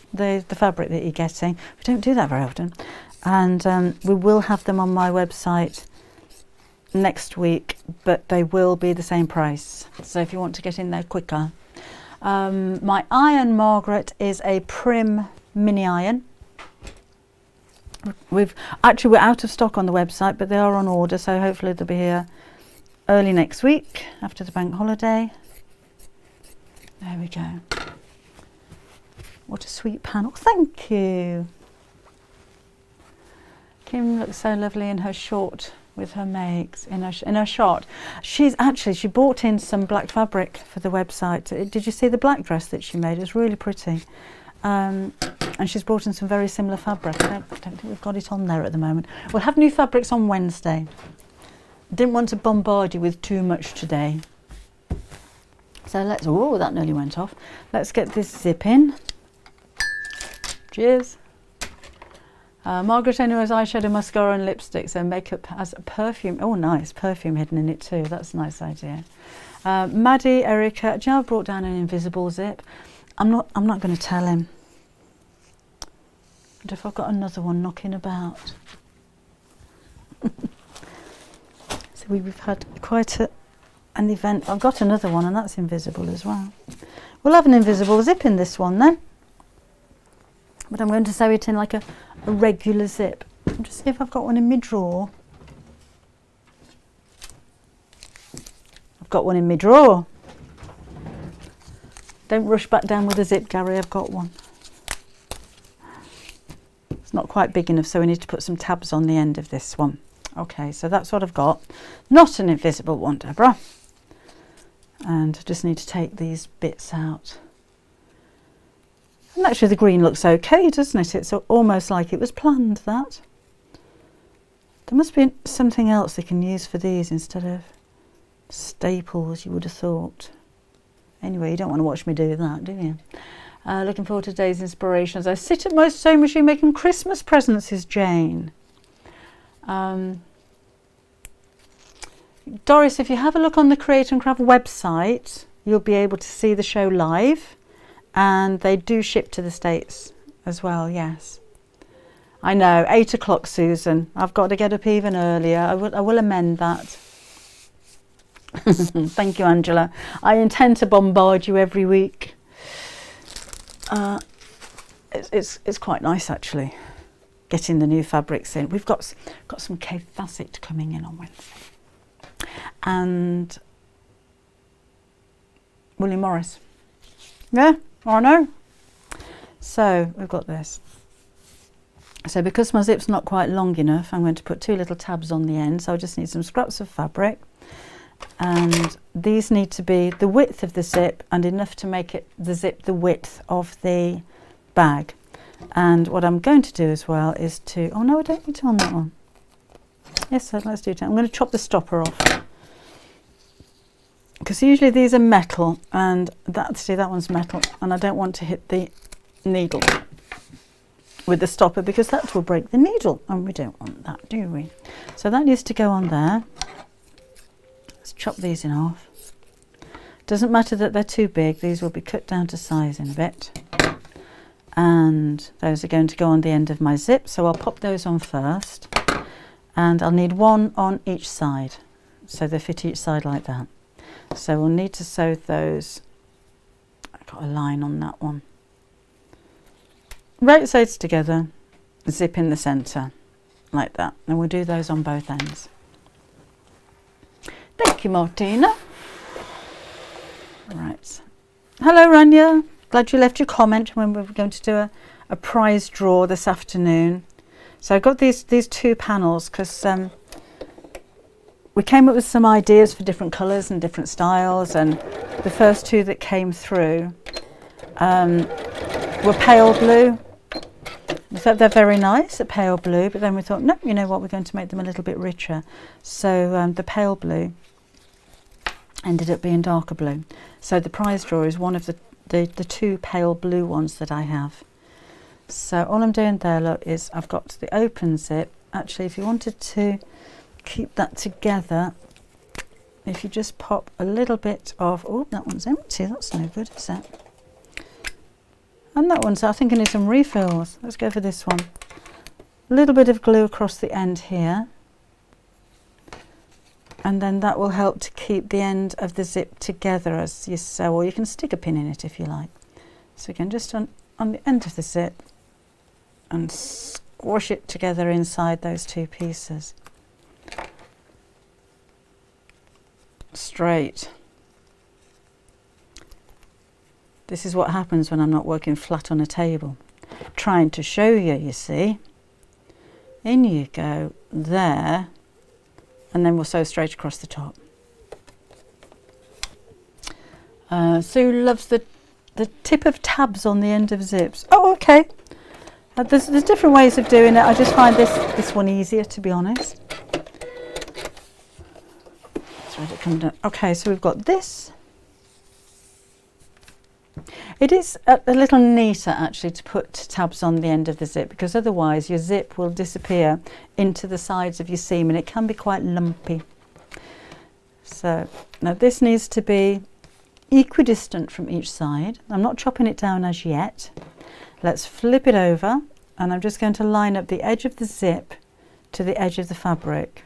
fabric that you're getting. We don't do that very often. And we will have them on my website next week, but they will be the same price. So if you want to get in there quicker. My iron, Margaret, is a Prim mini iron. We're out of stock on the website, but they are on order, so hopefully they'll be here early next week after the bank holiday. There we go. What a sweet panel. Thank you. Kim looks so lovely in her short with her makes in her shot. She bought in some black fabric for the website. Did you see the black dress that she made? It was really pretty. And she's brought in some very similar fabric. I don't think we've got it on there at the moment. We'll have new fabrics on Wednesday. Didn't want to bombard you with too much today. So let's, oh, that nearly went off. Let's get this zip in. Cheers. Margaret only has eyeshadow, mascara and lipstick, so makeup has a perfume. Oh, nice, perfume hidden in it too. That's a nice idea. Maddie, Erica, do you know I've brought down an invisible zip? I'm not going to tell him. But if I've got another one knocking about. So we've had quite an event. I've got another one and that's invisible as well. We'll have an invisible zip in this one then. But I'm going to sew it in like a regular zip. I'll just see if I've got one in my drawer. I've got one in my drawer. Don't rush back down with a zip, Gary, I've got one. It's not quite big enough, so we need to put some tabs on the end of this one. Okay, so that's what I've got. Not an invisible one, Deborah. And I just need to take these bits out. And actually the green looks okay, doesn't it? It's almost like it was planned, that. There must be something else they can use for these instead of staples, you would have thought. Anyway, you don't want to watch me do that, do you? Looking forward to today's inspirations. I sit at my sewing machine making Christmas presents, says Jane. Doris, if you have a look on the Create and Craft website, you'll be able to see the show live. And they do ship to the States as well, yes. I know, 8 o'clock, Susan. I've got to get up even earlier. I will amend that. Thank you, Angela. I intend to bombard you every week. It's quite nice, actually, getting the new fabrics in. We've got some Cave Facet coming in on Wednesday. And William Morris. Yeah. I know. So we've got this. So because my zip's not quite long enough, I'm going to put 2 little tabs on the end. So I just need some scraps of fabric. And these need to be the width of the zip and enough to make it the zip the width of the bag. And what I'm going to do as well is to, oh no, I don't need to on that one. Yes, so let's do it. I'm going to chop the stopper off. Because usually these are metal, and that one's metal, and I don't want to hit the needle with the stopper because that will break the needle, and we don't want that, do we? So that needs to go on there. Let's chop these in half. Doesn't matter that they're too big, these will be cut down to size in a bit. And those are going to go on the end of my zip, so I'll pop those on first. And I'll need one on each side, so they fit each side like that. So we'll need to sew those. I've got a line on that one. Right sides together, zip in the centre, like that. And we'll do those on both ends. Thank you, Martina. Right. Hello, Rania. Glad you left your comment when we were going to do a prize draw this afternoon. So I got these 2 panels because we came up with some ideas for different colours and different styles, and the first 2 that came through were pale blue. We thought they're very nice at pale blue, but then we thought, no, you know what, we're going to make them a little bit richer. So the pale blue ended up being darker blue. So the prize draw is one of the 2 pale blue ones that I have. So all I'm doing there, look, is I've got the open zip. Actually, if you wanted to keep that together, if you just pop a little bit of, oh, that one's empty, that's no good, is it? And that one's, I think I need some refills. Let's go for this one. A little bit of glue across the end here. and then that will help to keep the end of the zip together as you sew, or you can stick a pin in it if you like. So again, just on the end of the zip and squash it together inside those two pieces. Straight. This is what happens when I'm not working flat on a table. Trying to show you, you see. In you go, there, and then we'll sew straight across the top. Sue loves the tip of tabs on the end of zips. Oh, okay. There's different ways of doing it. I just find this one easier, to be honest. Thread it coming down. Okay, so we've got this. It is a little neater actually to put tabs on the end of the zip, because otherwise your zip will disappear into the sides of your seam and it can be quite lumpy. So now this needs to be equidistant from each side. I'm not chopping it down as yet. Let's flip it over, and I'm just going to line up the edge of the zip to the edge of the fabric.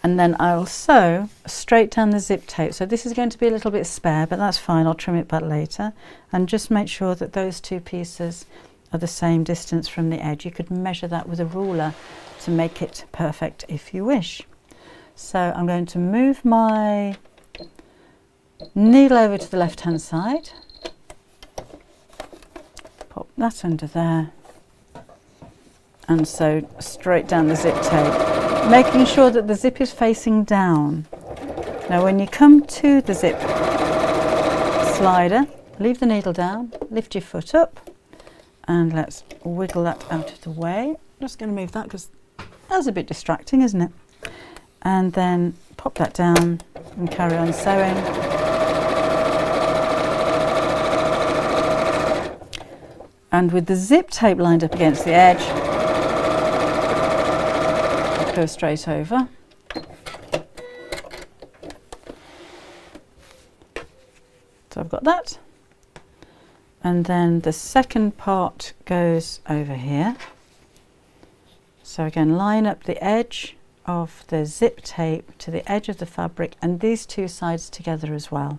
And then I'll sew straight down the zip tape. So this is going to be a little bit spare, but that's fine, I'll trim it back later. And just make sure that those two pieces are the same distance from the edge. You could measure that with a ruler to make it perfect if you wish. So I'm going to move my needle over to the left hand side, pop that under there, and sew straight down the zip tape, making sure that the zip is facing down. Now when you come to the zip slider, leave the needle down, lift your foot up, and let's wiggle that out of the way. I'm just going to move that because that's a bit distracting, isn't it? And then pop that down and carry on sewing. And with the zip tape lined up against the edge, go straight over. So I've got that. And then the second part goes over here. So again, line up the edge of the zip tape to the edge of the fabric and these two sides together as well.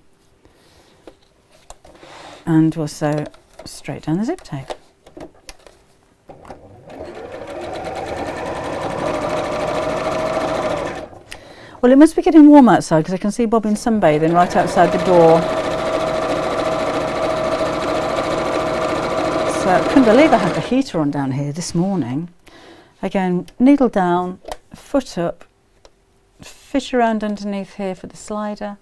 And we'll sew straight down the zip tape. Well, it must be getting warm outside because I can see Bobbin sunbathing right outside the door. So I couldn't believe I had the heater on down here this morning. Again, needle down, foot up, fish around underneath here for the slider.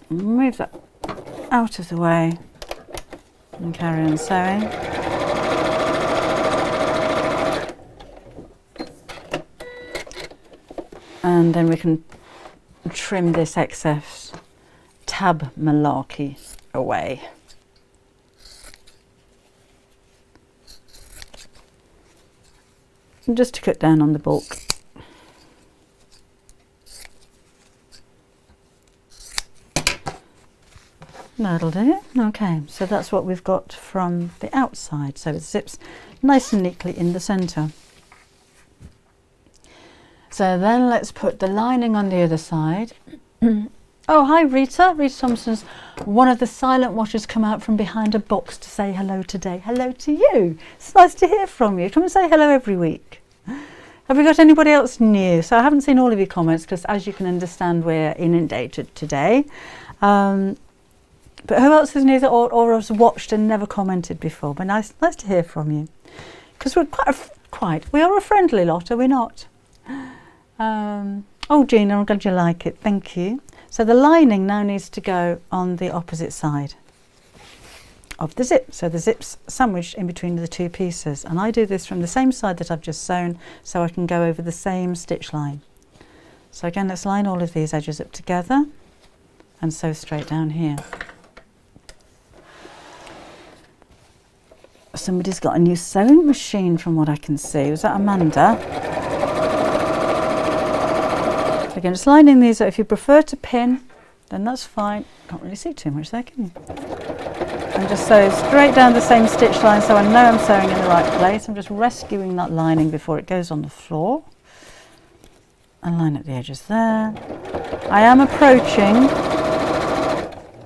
Move that out of the way and carry on sewing. And then we can trim this excess tab malarkey away. And just to cut down on the bulk. That'll do. Okay, so that's what we've got from the outside. So it zips nice and neatly in the centre. So then let's put the lining on the other side. Oh, hi Rita. Rita Thompson's one of the silent watchers come out from behind a box to say hello today. Hello to you. It's nice to hear from you. Come and say hello every week. Have we got anybody else new? So I haven't seen all of your comments because, as you can understand, we're inundated today. But who else is new or has watched and never commented before? But nice to hear from you. Because we're we are a friendly lot, are we not? Oh, Gina, I'm glad you like it. Thank you. So the lining now needs to go on the opposite side of the zip. So the zip's sandwiched in between the two pieces. And I do this from the same side that I've just sewn so I can go over the same stitch line. So again, let's line all of these edges up together and sew straight down here. Somebody's got a new sewing machine from what I can see. Was that Amanda? Again, just lining these up. If you prefer to pin, then that's fine. Can't really see too much there, can you? And just sew straight down the same stitch line so I know I'm sewing in the right place. I'm just rescuing that lining before it goes on the floor. and line up the edges there. I am approaching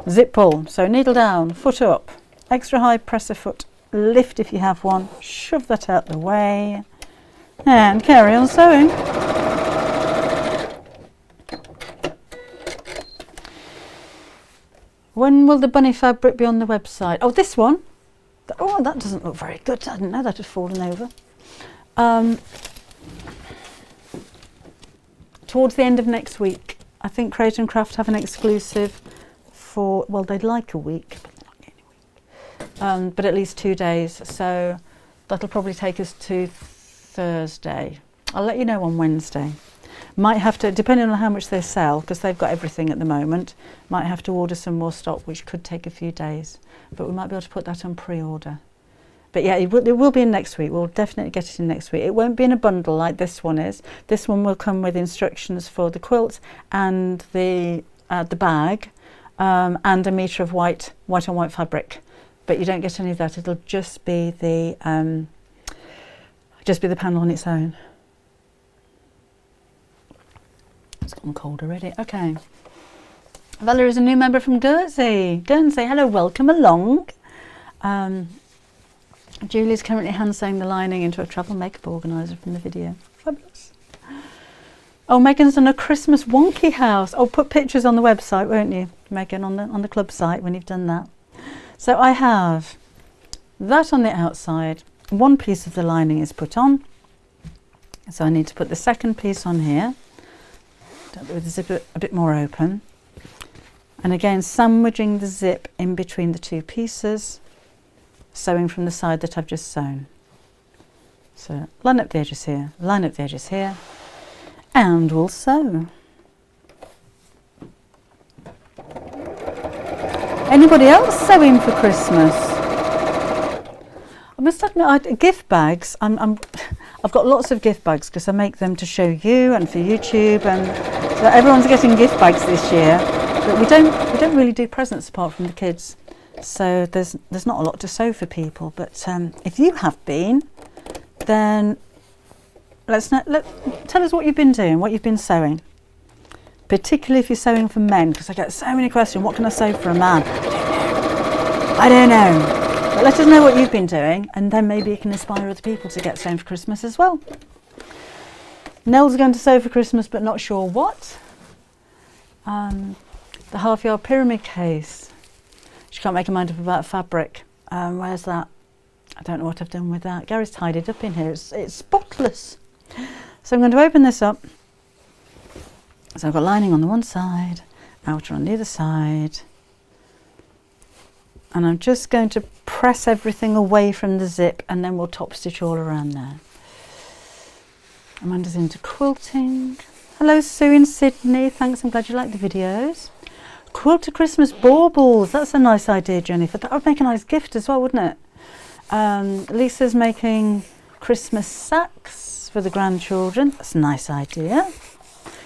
zip pull, so needle down, foot up, extra high presser foot, lift if you have one, shove that out the way, and carry on sewing. When will the bunny fabric be on the website? Oh, this one. Oh, that doesn't look very good. I didn't know that had fallen over. Towards the end of next week, I think Create and Craft have an exclusive for, well, they'd like a week, but they're not getting a week. But at least 2 days. So that'll probably take us to Thursday. I'll let you know on Wednesday. Might have to, depending on how much they sell, because they've got everything at the moment, might have to order some more stock, which could take a few days. But we might be able to put that on pre-order. But yeah, it will be in next week. We'll definitely get it in next week. It won't be in a bundle like this one is. This one will come with instructions for the quilt and the bag, and a metre of white on white fabric. But you don't get any of that. It'll just be the panel on its own. It's gotten cold already. Okay. Valerie is a new member from Guernsey. Guernsey, hello, welcome along. Julie's currently hand sewing the lining into a travel makeup organiser from the video. Fabulous. Oh, Megan's done a Christmas wonky house. Oh, put pictures on the website, won't you, Megan, on the club site when you've done that. So I have that on the outside. One piece of the lining is put on. So I need to put the second piece on here, with the zip a bit more open. And again, sandwiching the zip in between the two pieces, sewing from the side that I've just sewn. So line up the edges here, line up the edges here, and we'll sew. Anybody else sewing for Christmas? I must admit, gift bags, I've got lots of gift bags because I make them to show you and for YouTube, and so everyone's getting gift bags this year. But we don't really do presents apart from the kids, so there's not a lot to sew for people. But if you have been, then tell us what you've been doing, what you've been sewing. Particularly if you're sewing for men, because I get so many questions. What can I sew for a man? I don't know. But let us know what you've been doing, and then maybe you can inspire other people to get sewing for Christmas as well. Nell's going to sew for Christmas, but not sure what. The half-yard pyramid case. She can't make her mind up about fabric. Where's that? I don't know what I've done with that. Gary's tied it up in here. It's spotless. So I'm going to open this up. So I've got lining on the one side, outer on the other side. And I'm just going to press everything away from the zip, and then we'll top stitch all around there. Amanda's into quilting. Hello Sue in Sydney, thanks, I'm glad you like the videos. Quilter Christmas baubles, that's a nice idea, Jennifer. That would make a nice gift as well, wouldn't it? Lisa's making Christmas sacks for the grandchildren. That's a nice idea.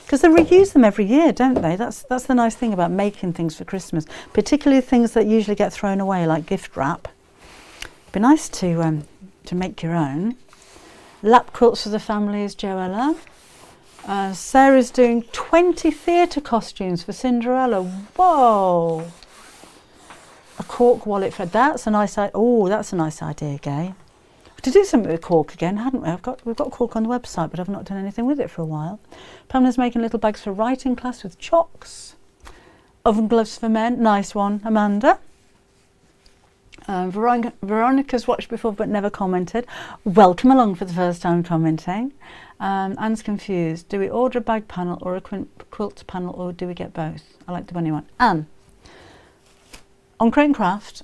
Because they reuse them every year, don't they? That's the nice thing about making things for Christmas, particularly things that usually get thrown away, like gift wrap. It'd be nice to make your own. Lap quilts for the families, Joella. Sarah's doing 20 theatre costumes for Cinderella. Whoa! A cork wallet for that's a nice idea. Oh, that's a nice idea, Gay. To do something with cork again, hadn't we? We've got cork on the website, but I've not done anything with it for a while. Pamela's making little bags for writing class with chocks. Oven gloves for men, nice one, Amanda. Veronica's watched before but never commented. Welcome along for the first time commenting. Anne's confused. Do we order a bag panel or a quilt panel, or do we get both? I like the bunny one. Anne, on Create and Craft,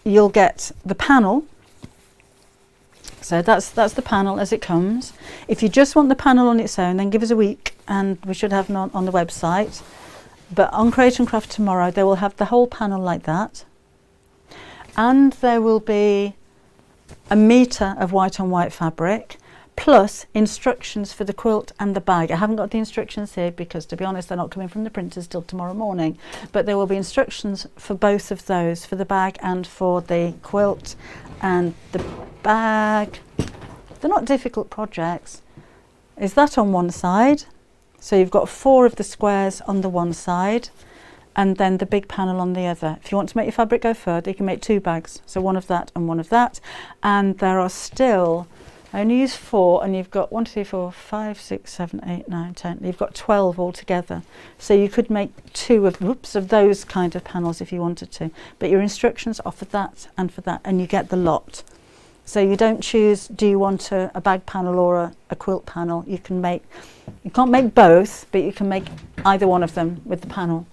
you'll get the panel. So that's the panel as it comes. If you just want the panel on its own, then give us a week and we should have none on the website. But on Create and Craft tomorrow, they will have the whole panel like that. And there will be a metre of white on white fabric, plus instructions for the quilt and the bag. I haven't got the instructions here because, to be honest, they're not coming from the printers till tomorrow morning. But there will be instructions for both of those, for the bag and for the quilt and the bag. They're not difficult projects. is that on one side. So you've got 4 of the squares on the one side, and then the big panel on the other. If you want to make your fabric go further, you can make 2 bags. So one of that and one of that. And there are still, I only use 4, and you've got 1, 2, 3, 4, 5, 6, 7, 8, 9, 10. You've got 12 altogether. So you could make 2 of those kind of panels if you wanted to. But your instructions are for that, and you get the lot. So you don't choose, do you want a bag panel or a quilt panel? You can't make both, but you can make either one of them with the panel.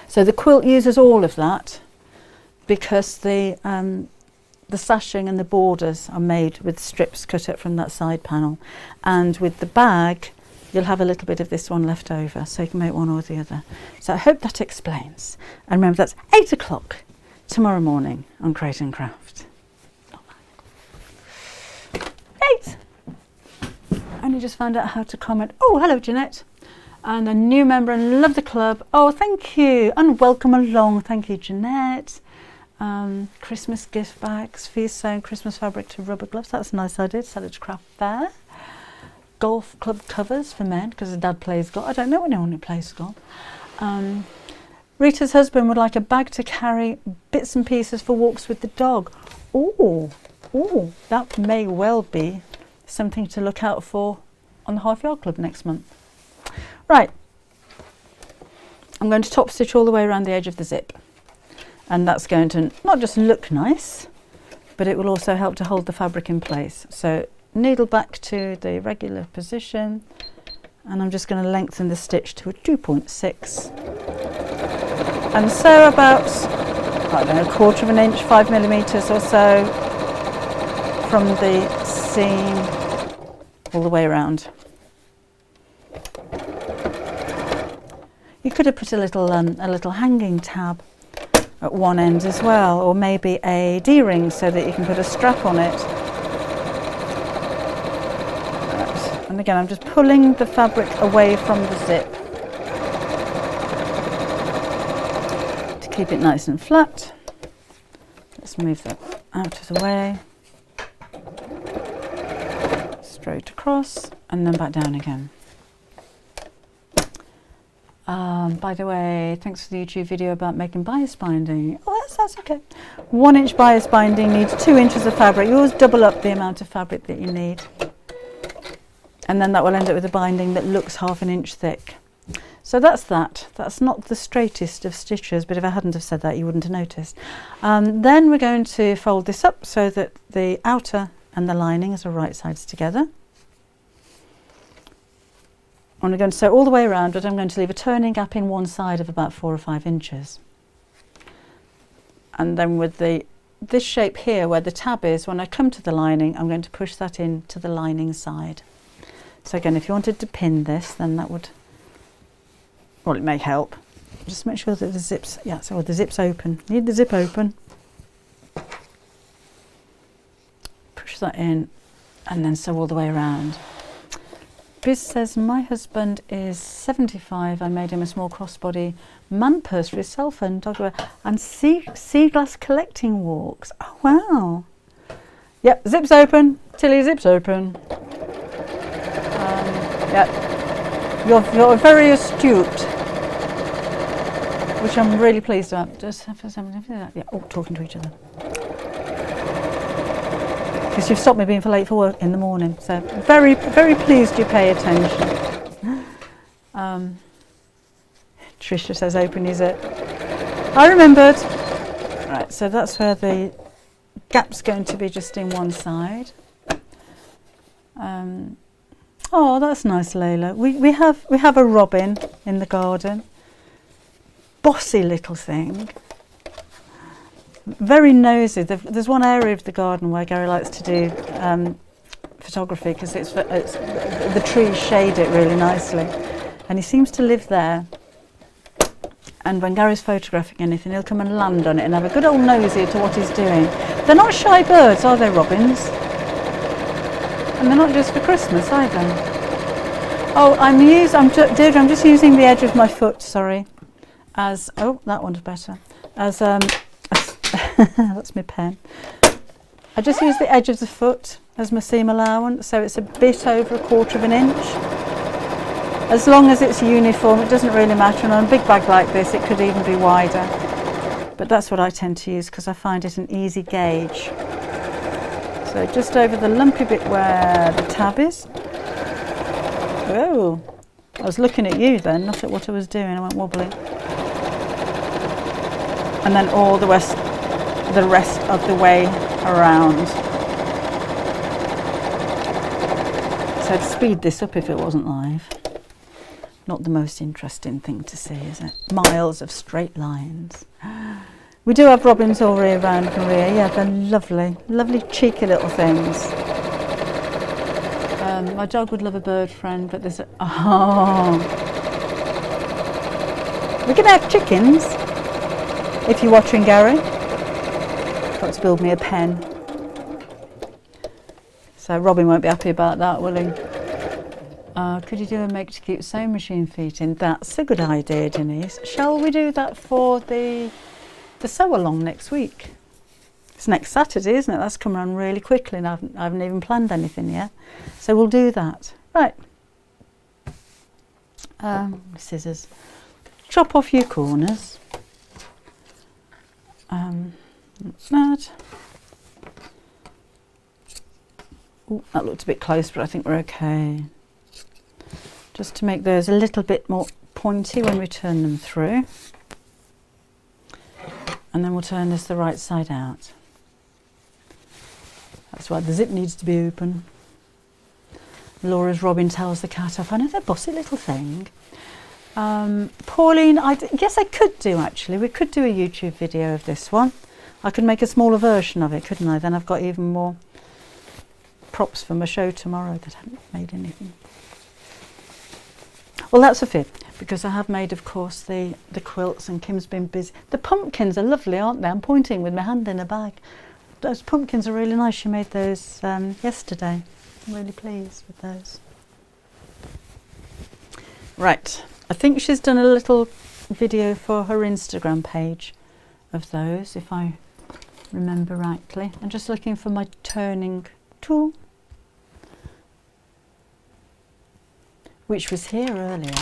So the quilt uses all of that because the sashing and the borders are made with strips cut up from that side panel. And with the bag, you'll have a little bit of this one left over, so you can make one or the other. So I hope that explains. And remember, that's 8 o'clock tomorrow morning on Create and Craft. Great! Only just found out how to comment. Oh, hello, Janet. And a new member and love the club. Oh, thank you. And welcome along. Thank you, Janet. Christmas gift bags, fee sewn Christmas fabric to rubber gloves. That's a nice idea. Sell it to craft fair. Golf club covers for men because his dad plays golf. I don't know anyone who plays golf. Rita's husband would like a bag to carry bits and pieces for walks with the dog. Oh, that may well be something to look out for on the Half Yard Club next month. Right, I'm going to top stitch all the way around the edge of the zip, and that's going to not just look nice, but it will also help to hold the fabric in place. So needle back to the regular position, and I'm just going to lengthen the stitch to a 2.6, and so about, I don't know, 1/4 of an inch, 5 millimeters or so from the seam all the way around. You could have put a little hanging tab at one end as well, or maybe a D-ring so that you can put a strap on it. Right. And again, I'm just pulling the fabric away from the zip to keep it nice and flat. Let's move that out of the way. Straight across and then back down again. By the way, thanks for the YouTube video about making bias binding. Oh, that's okay. 1 inch bias binding needs 2 inches of fabric. You always double up the amount of fabric that you need. And then that will end up with a binding that looks 1/2 inch thick. So that's that. That's not the straightest of stitches, but if I hadn't have said that, you wouldn't have noticed. Then we're going to fold this up so that the outer and the lining are right sides together. I'm going to sew all the way around, but I'm going to leave a turning gap in one side of about 4 or 5 inches. And then with this shape here where the tab is, when I come to the lining, I'm going to push that into the lining side. So again, if you wanted to pin this, then that would, well, it may help. Just make sure that the zips, the zip's open. Need the zip open. Push that in and then sew all the way around. Biz says, my husband is 75. I made him a small crossbody man purse for himself and dog wear and sea glass collecting walks. Oh, wow. Yep, zips open. Tilly, zips open. Yeah, you're very astute, which I'm really pleased about. Just have yeah, talking to each other. Because you've stopped me being late for work in the morning, so very, very pleased you pay attention. Tricia says, open your zip. I remembered. Right, so that's where the gap's going to be, just in one side. Oh, that's nice, Layla. We have a robin in the garden. Bossy little thing. Very nosy. There's one area of the garden where Gary likes to do photography because the trees shade it really nicely, and he seems to live there. And when Gary's photographing anything, he'll come and land on it and have a good old nosy to what he's doing. They're not shy birds, are they, robins? And they're not just for Christmas either. Oh, Deirdre, I'm just using the edge of my foot, sorry, as, oh, that one's better, as that's my pen. I just use the edge of the foot as my seam allowance, so it's a bit over 1/4 of an inch. As long as it's uniform, it doesn't really matter, and on a big bag like this it could even be wider, but that's what I tend to use because I find it an easy gauge. So just over the lumpy bit where the tab is. Oh, I was looking at you then, not at what I was doing. I went wobbly. And then all the rest of the way around. So I'd speed this up if it wasn't live. Not the most interesting thing to see, is it? Miles of straight lines. We do have robins all year round, Maria. Yeah, they're lovely. Lovely cheeky little things. My dog would love a bird friend, but there's a... Oh! We're going to have chickens. If you're watching, Gary. Got to build me a pen. So Robin won't be happy about that, will he? Could you do a make to keep sewing machine feet in? That's a good idea, Denise. Shall we do that for the sew along next week? It's next Saturday, isn't it? That's come around really quickly and I haven't even planned anything yet. So we'll do that. Right. Scissors. Chop off your corners. That's that. Ooh, that looked a bit close, but I think we're okay. Just to make those a little bit more pointy when we turn them through. And then we'll turn this the right side out. That's why the zip needs to be open. Laura's robin tells the cat off. I know they're bossy little thing. Pauline, yes, I could do actually. We could do a YouTube video of this one. I could make a smaller version of it, couldn't I? Then I've got even more props for my show tomorrow that I haven't made anything. Well, that's a fib, because I have made, of course, the quilts, and Kim's been busy. The pumpkins are lovely, aren't they? I'm pointing with my hand in a bag. Those pumpkins are really nice. She made those yesterday. I'm really pleased with those. Right, I think she's done a little video for her Instagram page of those, if I remember rightly. I'm just looking for my turning tool, which was here earlier.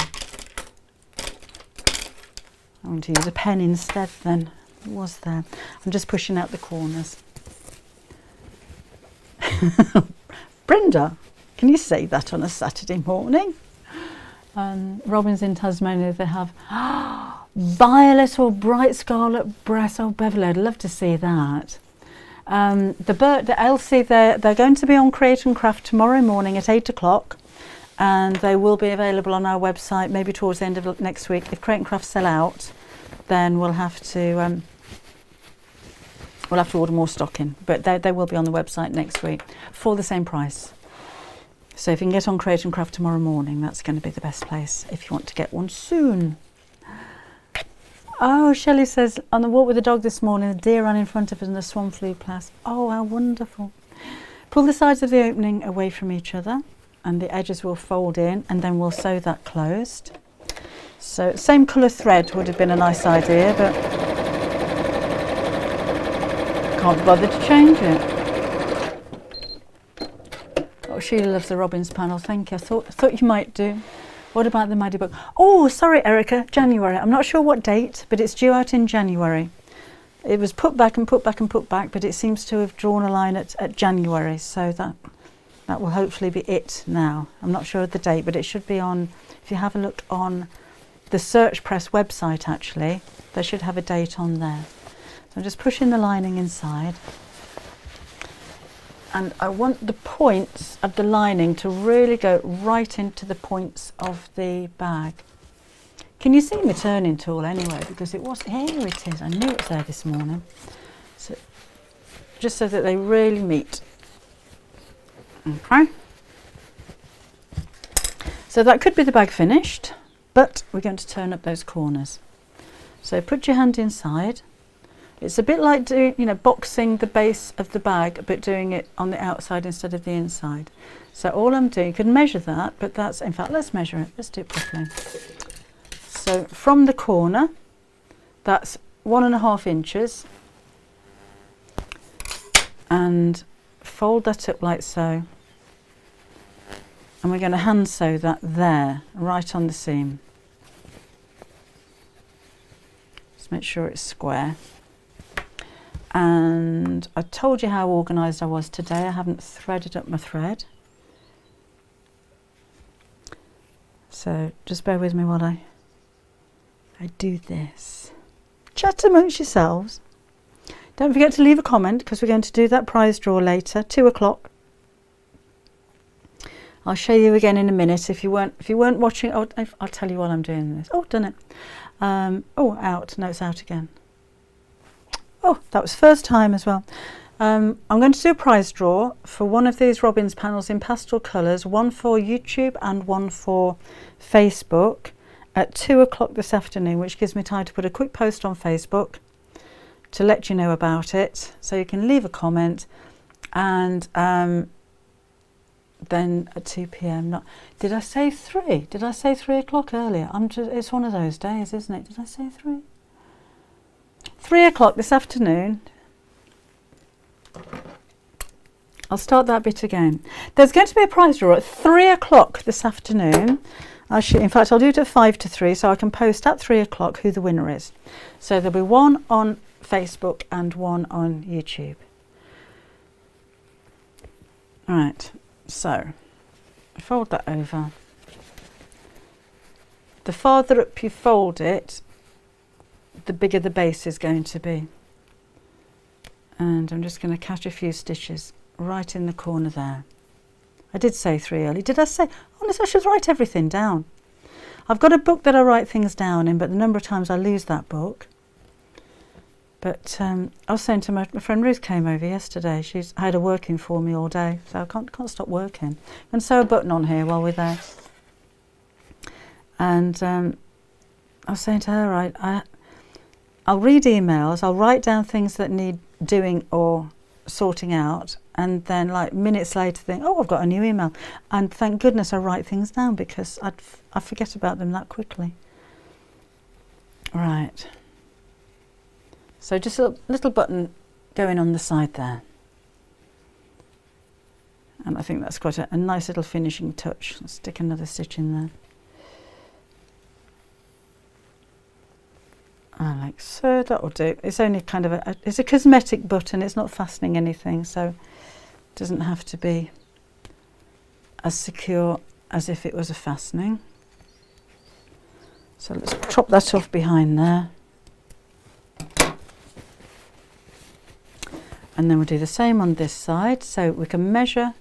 I'm going to use a pen instead then. It was there. I'm just pushing out the corners. Brenda, can you say that on a Saturday morning? Robins in Tasmania, they have violet or bright scarlet breast. Oh, Beverly, I'd love to see that. The Elsie, they're going to be on Create and Craft tomorrow morning at 8 o'clock. And they will be available on our website maybe towards the end of next week. If Create and Craft sell out, then we'll have to order more stock in. But they will be on the website next week for the same price. So if you can get on Create and Craft tomorrow morning, that's going to be the best place if you want to get one soon. Oh, Shelley says, on the walk with the dog this morning, a deer ran in front of us and the swan flew past. Oh, how wonderful. Pull the sides of the opening away from each other, and the edges will fold in, and then we'll sew that closed. So same colour thread would have been a nice idea, but can't bother to change it. Oh, Sheila loves the Robins panel, thank you. I thought you might do. What about the Maddie book? Oh, sorry, Erica, January. I'm not sure what date, but it's due out in January. It was put back and put back and put back, but it seems to have drawn a line at January, so that will hopefully be it now. I'm not sure of the date, but it should be on, if you have a look on the Search Press website actually, they should have a date on there. So I'm just pushing the lining inside. And I want the points of the lining to really go right into the points of the bag. Can you see my turning tool anyway? Because it was, here it is, I knew it was there this morning. So, just so that they really meet. Okay. So that could be the bag finished, but we're going to turn up those corners. So put your hand inside. It's a bit like doing, boxing the base of the bag, but doing it on the outside instead of the inside. So all I'm doing, you can measure that, but that's, in fact, let's measure it. Let's do it properly. So from the corner, that's 1.5 inches. And fold that up like so, and we're going to hand sew that there, right on the seam. Just make sure it's square. And I told you how organised I was today. I haven't threaded up my thread. So just bear with me while I do this. Chat amongst yourselves. Don't forget to leave a comment because we're going to do that prize draw later, 2 o'clock. I'll show you again in a minute. If you weren't watching, I'll tell you while I'm doing this. Oh, done it. Oh, out. No, it's out again. Oh, that was first time as well. I'm going to do a prize draw for one of these Robin's panels in pastel colours, one for YouTube and one for Facebook at 2 o'clock this afternoon, which gives me time to put a quick post on Facebook to let you know about it. So you can leave a comment, and then at 2 p.m. Did I say 3? Did I say 3 o'clock earlier? It's one of those days, isn't it? Did I say 3? 3 o'clock this afternoon. I'll start that bit again. There's going to be a prize draw at 3 o'clock this afternoon. In fact, I'll do it at 5 to 3 so I can post at 3 o'clock who the winner is. So there'll be one on Facebook and one on YouTube. All right, so fold that over. The farther up you fold it, the bigger the base is going to be. And I'm just going to catch a few stitches right in the corner there. I did say 3 early. Did I say? Honestly, I should write everything down. I've got a book that I write things down in, but the number of times I lose that book. But I was saying to my friend Ruth came over yesterday. She's had her working for me all day, so I can't stop working. And sew a button on here while we're there. And I was saying to her, I'll read emails, I'll write down things that need doing or sorting out, and then like minutes later think, oh, I've got a new email. And thank goodness I write things down because I forget about them that quickly. Right. So just a little button going on the side there. And I think that's quite a nice little finishing touch. Let's stick another stitch in there. And like so, that'll do. It's only kind of it's a cosmetic button, it's not fastening anything, so it doesn't have to be as secure as if it was a fastening. So let's chop that off behind there. And then we'll do the same on this side, so we can measure.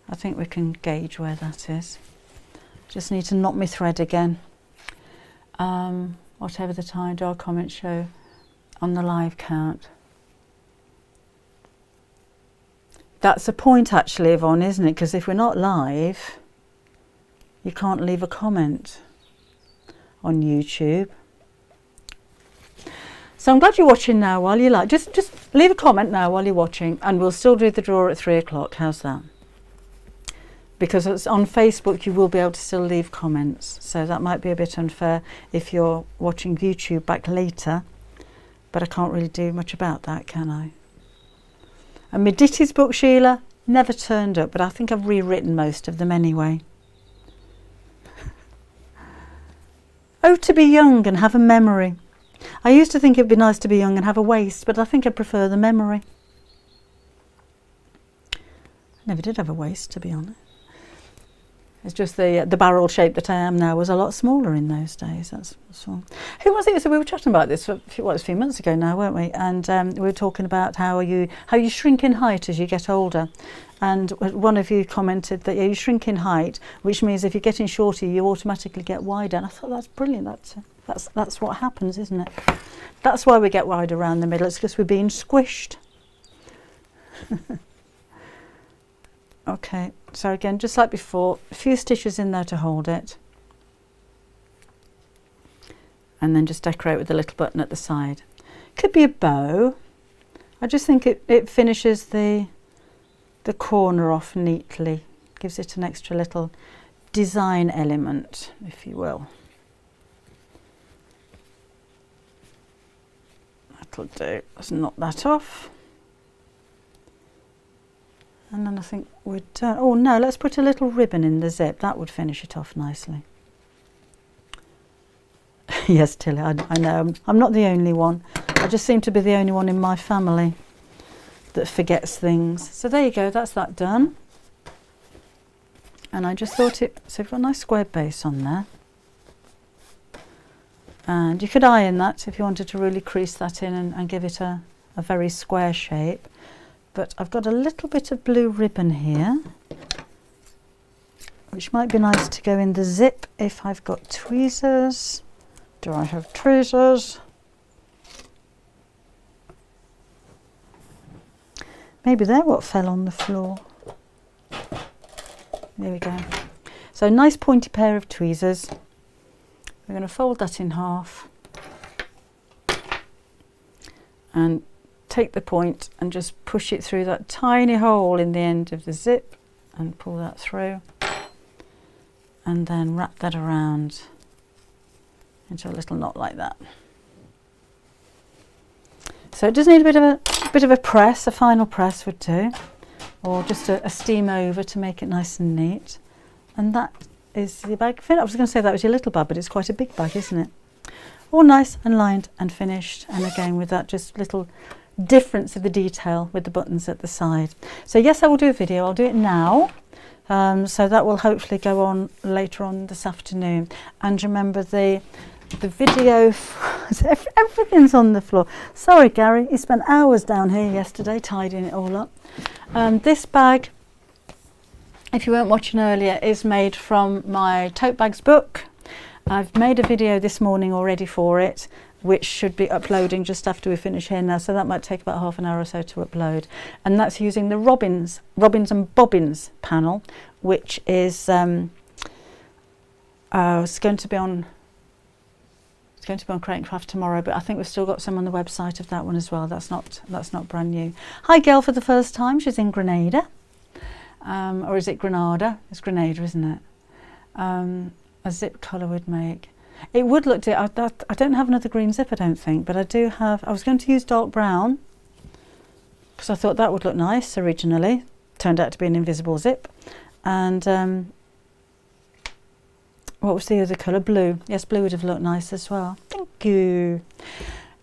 I think we can gauge where that is. Just need to knot my thread again. Whatever the time, do our comments show on the live count. That's the point actually, Yvonne, isn't it? Because if we're not live, you can't leave a comment on YouTube. So I'm glad you're watching now while you like. Just leave a comment now while you're watching, and we'll still do the draw at 3 o'clock. How's that? Because it's on Facebook, you will be able to still leave comments. So that might be a bit unfair if you're watching YouTube back later. But I can't really do much about that, can I? And my Ditty's book, Sheila, never turned up, but I think I've rewritten most of them anyway. Oh, to be young and have a memory. I used to think it'd be nice to be young and have a waist, but I think I prefer the memory. I never did have a waist, to be honest. It's just the barrel shape that I am now was a lot smaller in those days. That's all. Who was it? So we were chatting about this a few months ago now, weren't we? And we were talking about how you shrink in height as you get older. And one of you commented that you shrink in height, which means if you're getting shorter, you automatically get wider. And I thought that's brilliant. That's what happens, isn't it? That's why we get wide around the middle. It's because we're being squished. Okay, so again, just like before, a few stitches in there to hold it. And then just decorate with a little button at the side. Could be a bow. I just think it finishes the corner off neatly. Gives it an extra little design element, if you will. That'll do. Let's knock that off. And then I think we're done. Oh no, let's put a little ribbon in the zip. That would finish it off nicely. Yes, Tilly, I know. I'm not the only one. I just seem to be the only one in my family that forgets things. So there you go, that's that done. And I just thought it, so we've got a nice square base on there. And you could iron that if you wanted to really crease that in and give it a very square shape. But I've got a little bit of blue ribbon here, which might be nice to go in the zip if I've got tweezers. Do I have tweezers? Maybe they're what fell on the floor. There we go. So nice pointy pair of tweezers. We're going to fold that in half and take the point and just push it through that tiny hole in the end of the zip and pull that through, and then wrap that around into a little knot like that. So it does need a bit of a press, a final press would do, or just a steam over to make it nice and neat. And that is the bag. I was going to say that was your little bag, but it's quite a big bag, isn't it? All nice and lined and finished. And again with that just little difference of the detail with the buttons at the side. So yes, I will do a video. I'll do it now. So that will hopefully go on later on this afternoon. And remember the video, everything's on the floor. Sorry Gary, he spent hours down here yesterday tidying it all up. This bag, if you weren't watching earlier, is made from my tote bags book. I've made a video this morning already for it, which should be uploading just after we finish here now, so that might take about half an hour or so to upload. And that's using the Robins and Bobbins panel, which is it's going to be on Create and Craft tomorrow, but I think we've still got some on the website of that one as well. That's not brand new. Hi Gail for the first time. She's in Grenada, or is it Granada? It's Grenada, isn't it? A zip colour would make. It would look. I don't have another green zip, I don't think, but I do have. I was going to use dark brown because I thought that would look nice originally. Turned out to be an invisible zip, and what was the other colour? Blue. Yes, blue would have looked nice as well. Thank you.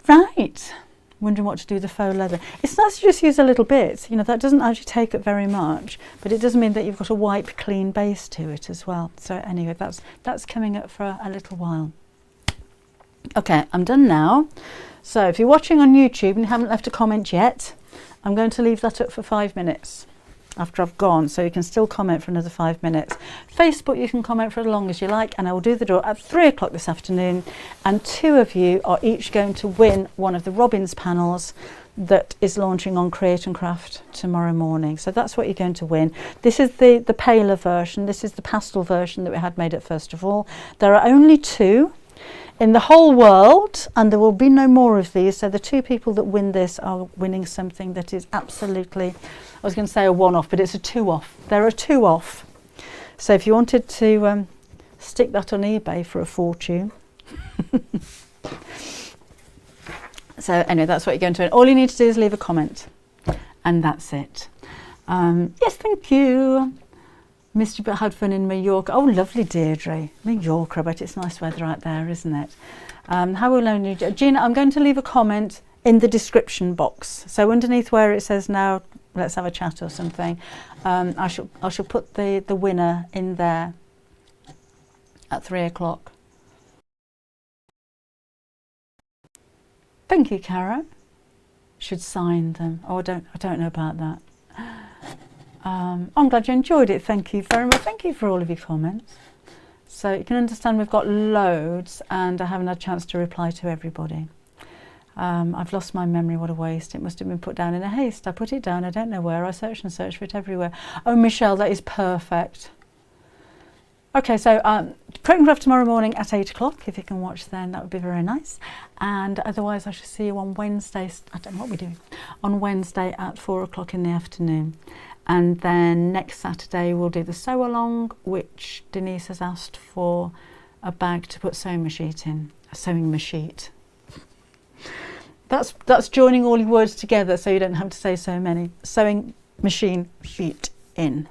Right. Wondering what to do with the faux leather. It's nice to just use a little bit. You know, that doesn't actually take up very much, but it does mean that you've got a white, clean base to it as well. So anyway, that's coming up for a little while. Okay, I'm done now. So if you're watching on YouTube and you haven't left a comment yet, I'm going to leave that up for 5 minutes after I've gone, so you can still comment for another 5 minutes. Facebook, you can comment for as long as you like, and I will do the draw at 3 o'clock this afternoon, and 2 of you are each going to win one of the Robins panels that is launching on Create and Craft tomorrow morning. So that's what you're going to win. This is the paler version. This is the pastel version that we had made at First of All. There are only 2 in the whole world, and there will be no more of these. So the 2 people that win this are winning something that is absolutely, I was going to say a one-off, but it's a 2-off. There are 2 off. So if you wanted to stick that on eBay for a fortune. So anyway, that's what you're going to win. All you need to do is leave a comment, and that's it. Yes, thank you. Missed you but had fun in Mallorca. Oh, lovely, Deirdre. Mallorca, but it's nice weather out there, isn't it? How will only Gina, I'm going to leave a comment in the description box. So underneath where it says now, let's have a chat or something, I shall put the winner in there at 3 o'clock. Thank you, Cara. Should sign them. Oh, I don't know about that. I'm glad you enjoyed it. Thank you very much. Thank you for all of your comments. So you can understand we've got loads, and I haven't had a chance to reply to everybody. I've lost my memory. What a waste. It must have been put down in a haste. I put it down, I don't know where. I searched and searched for it everywhere. Oh, Michelle, that is perfect. Okay, so Create and Craft tomorrow morning at 8 o'clock. If you can watch then, that would be very nice. And otherwise, I shall see you on Wednesday. I don't know what we're doing. On Wednesday at 4 o'clock in the afternoon. And then next Saturday, we'll do the sew along, which Denise has asked for a bag to put sewing machine in. A sewing machine. That's joining all your words together, so you don't have to say so many. Sewing machine feet in.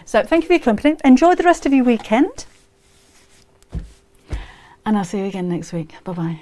So thank you for your company. Enjoy the rest of your weekend. And I'll see you again next week. Bye-bye.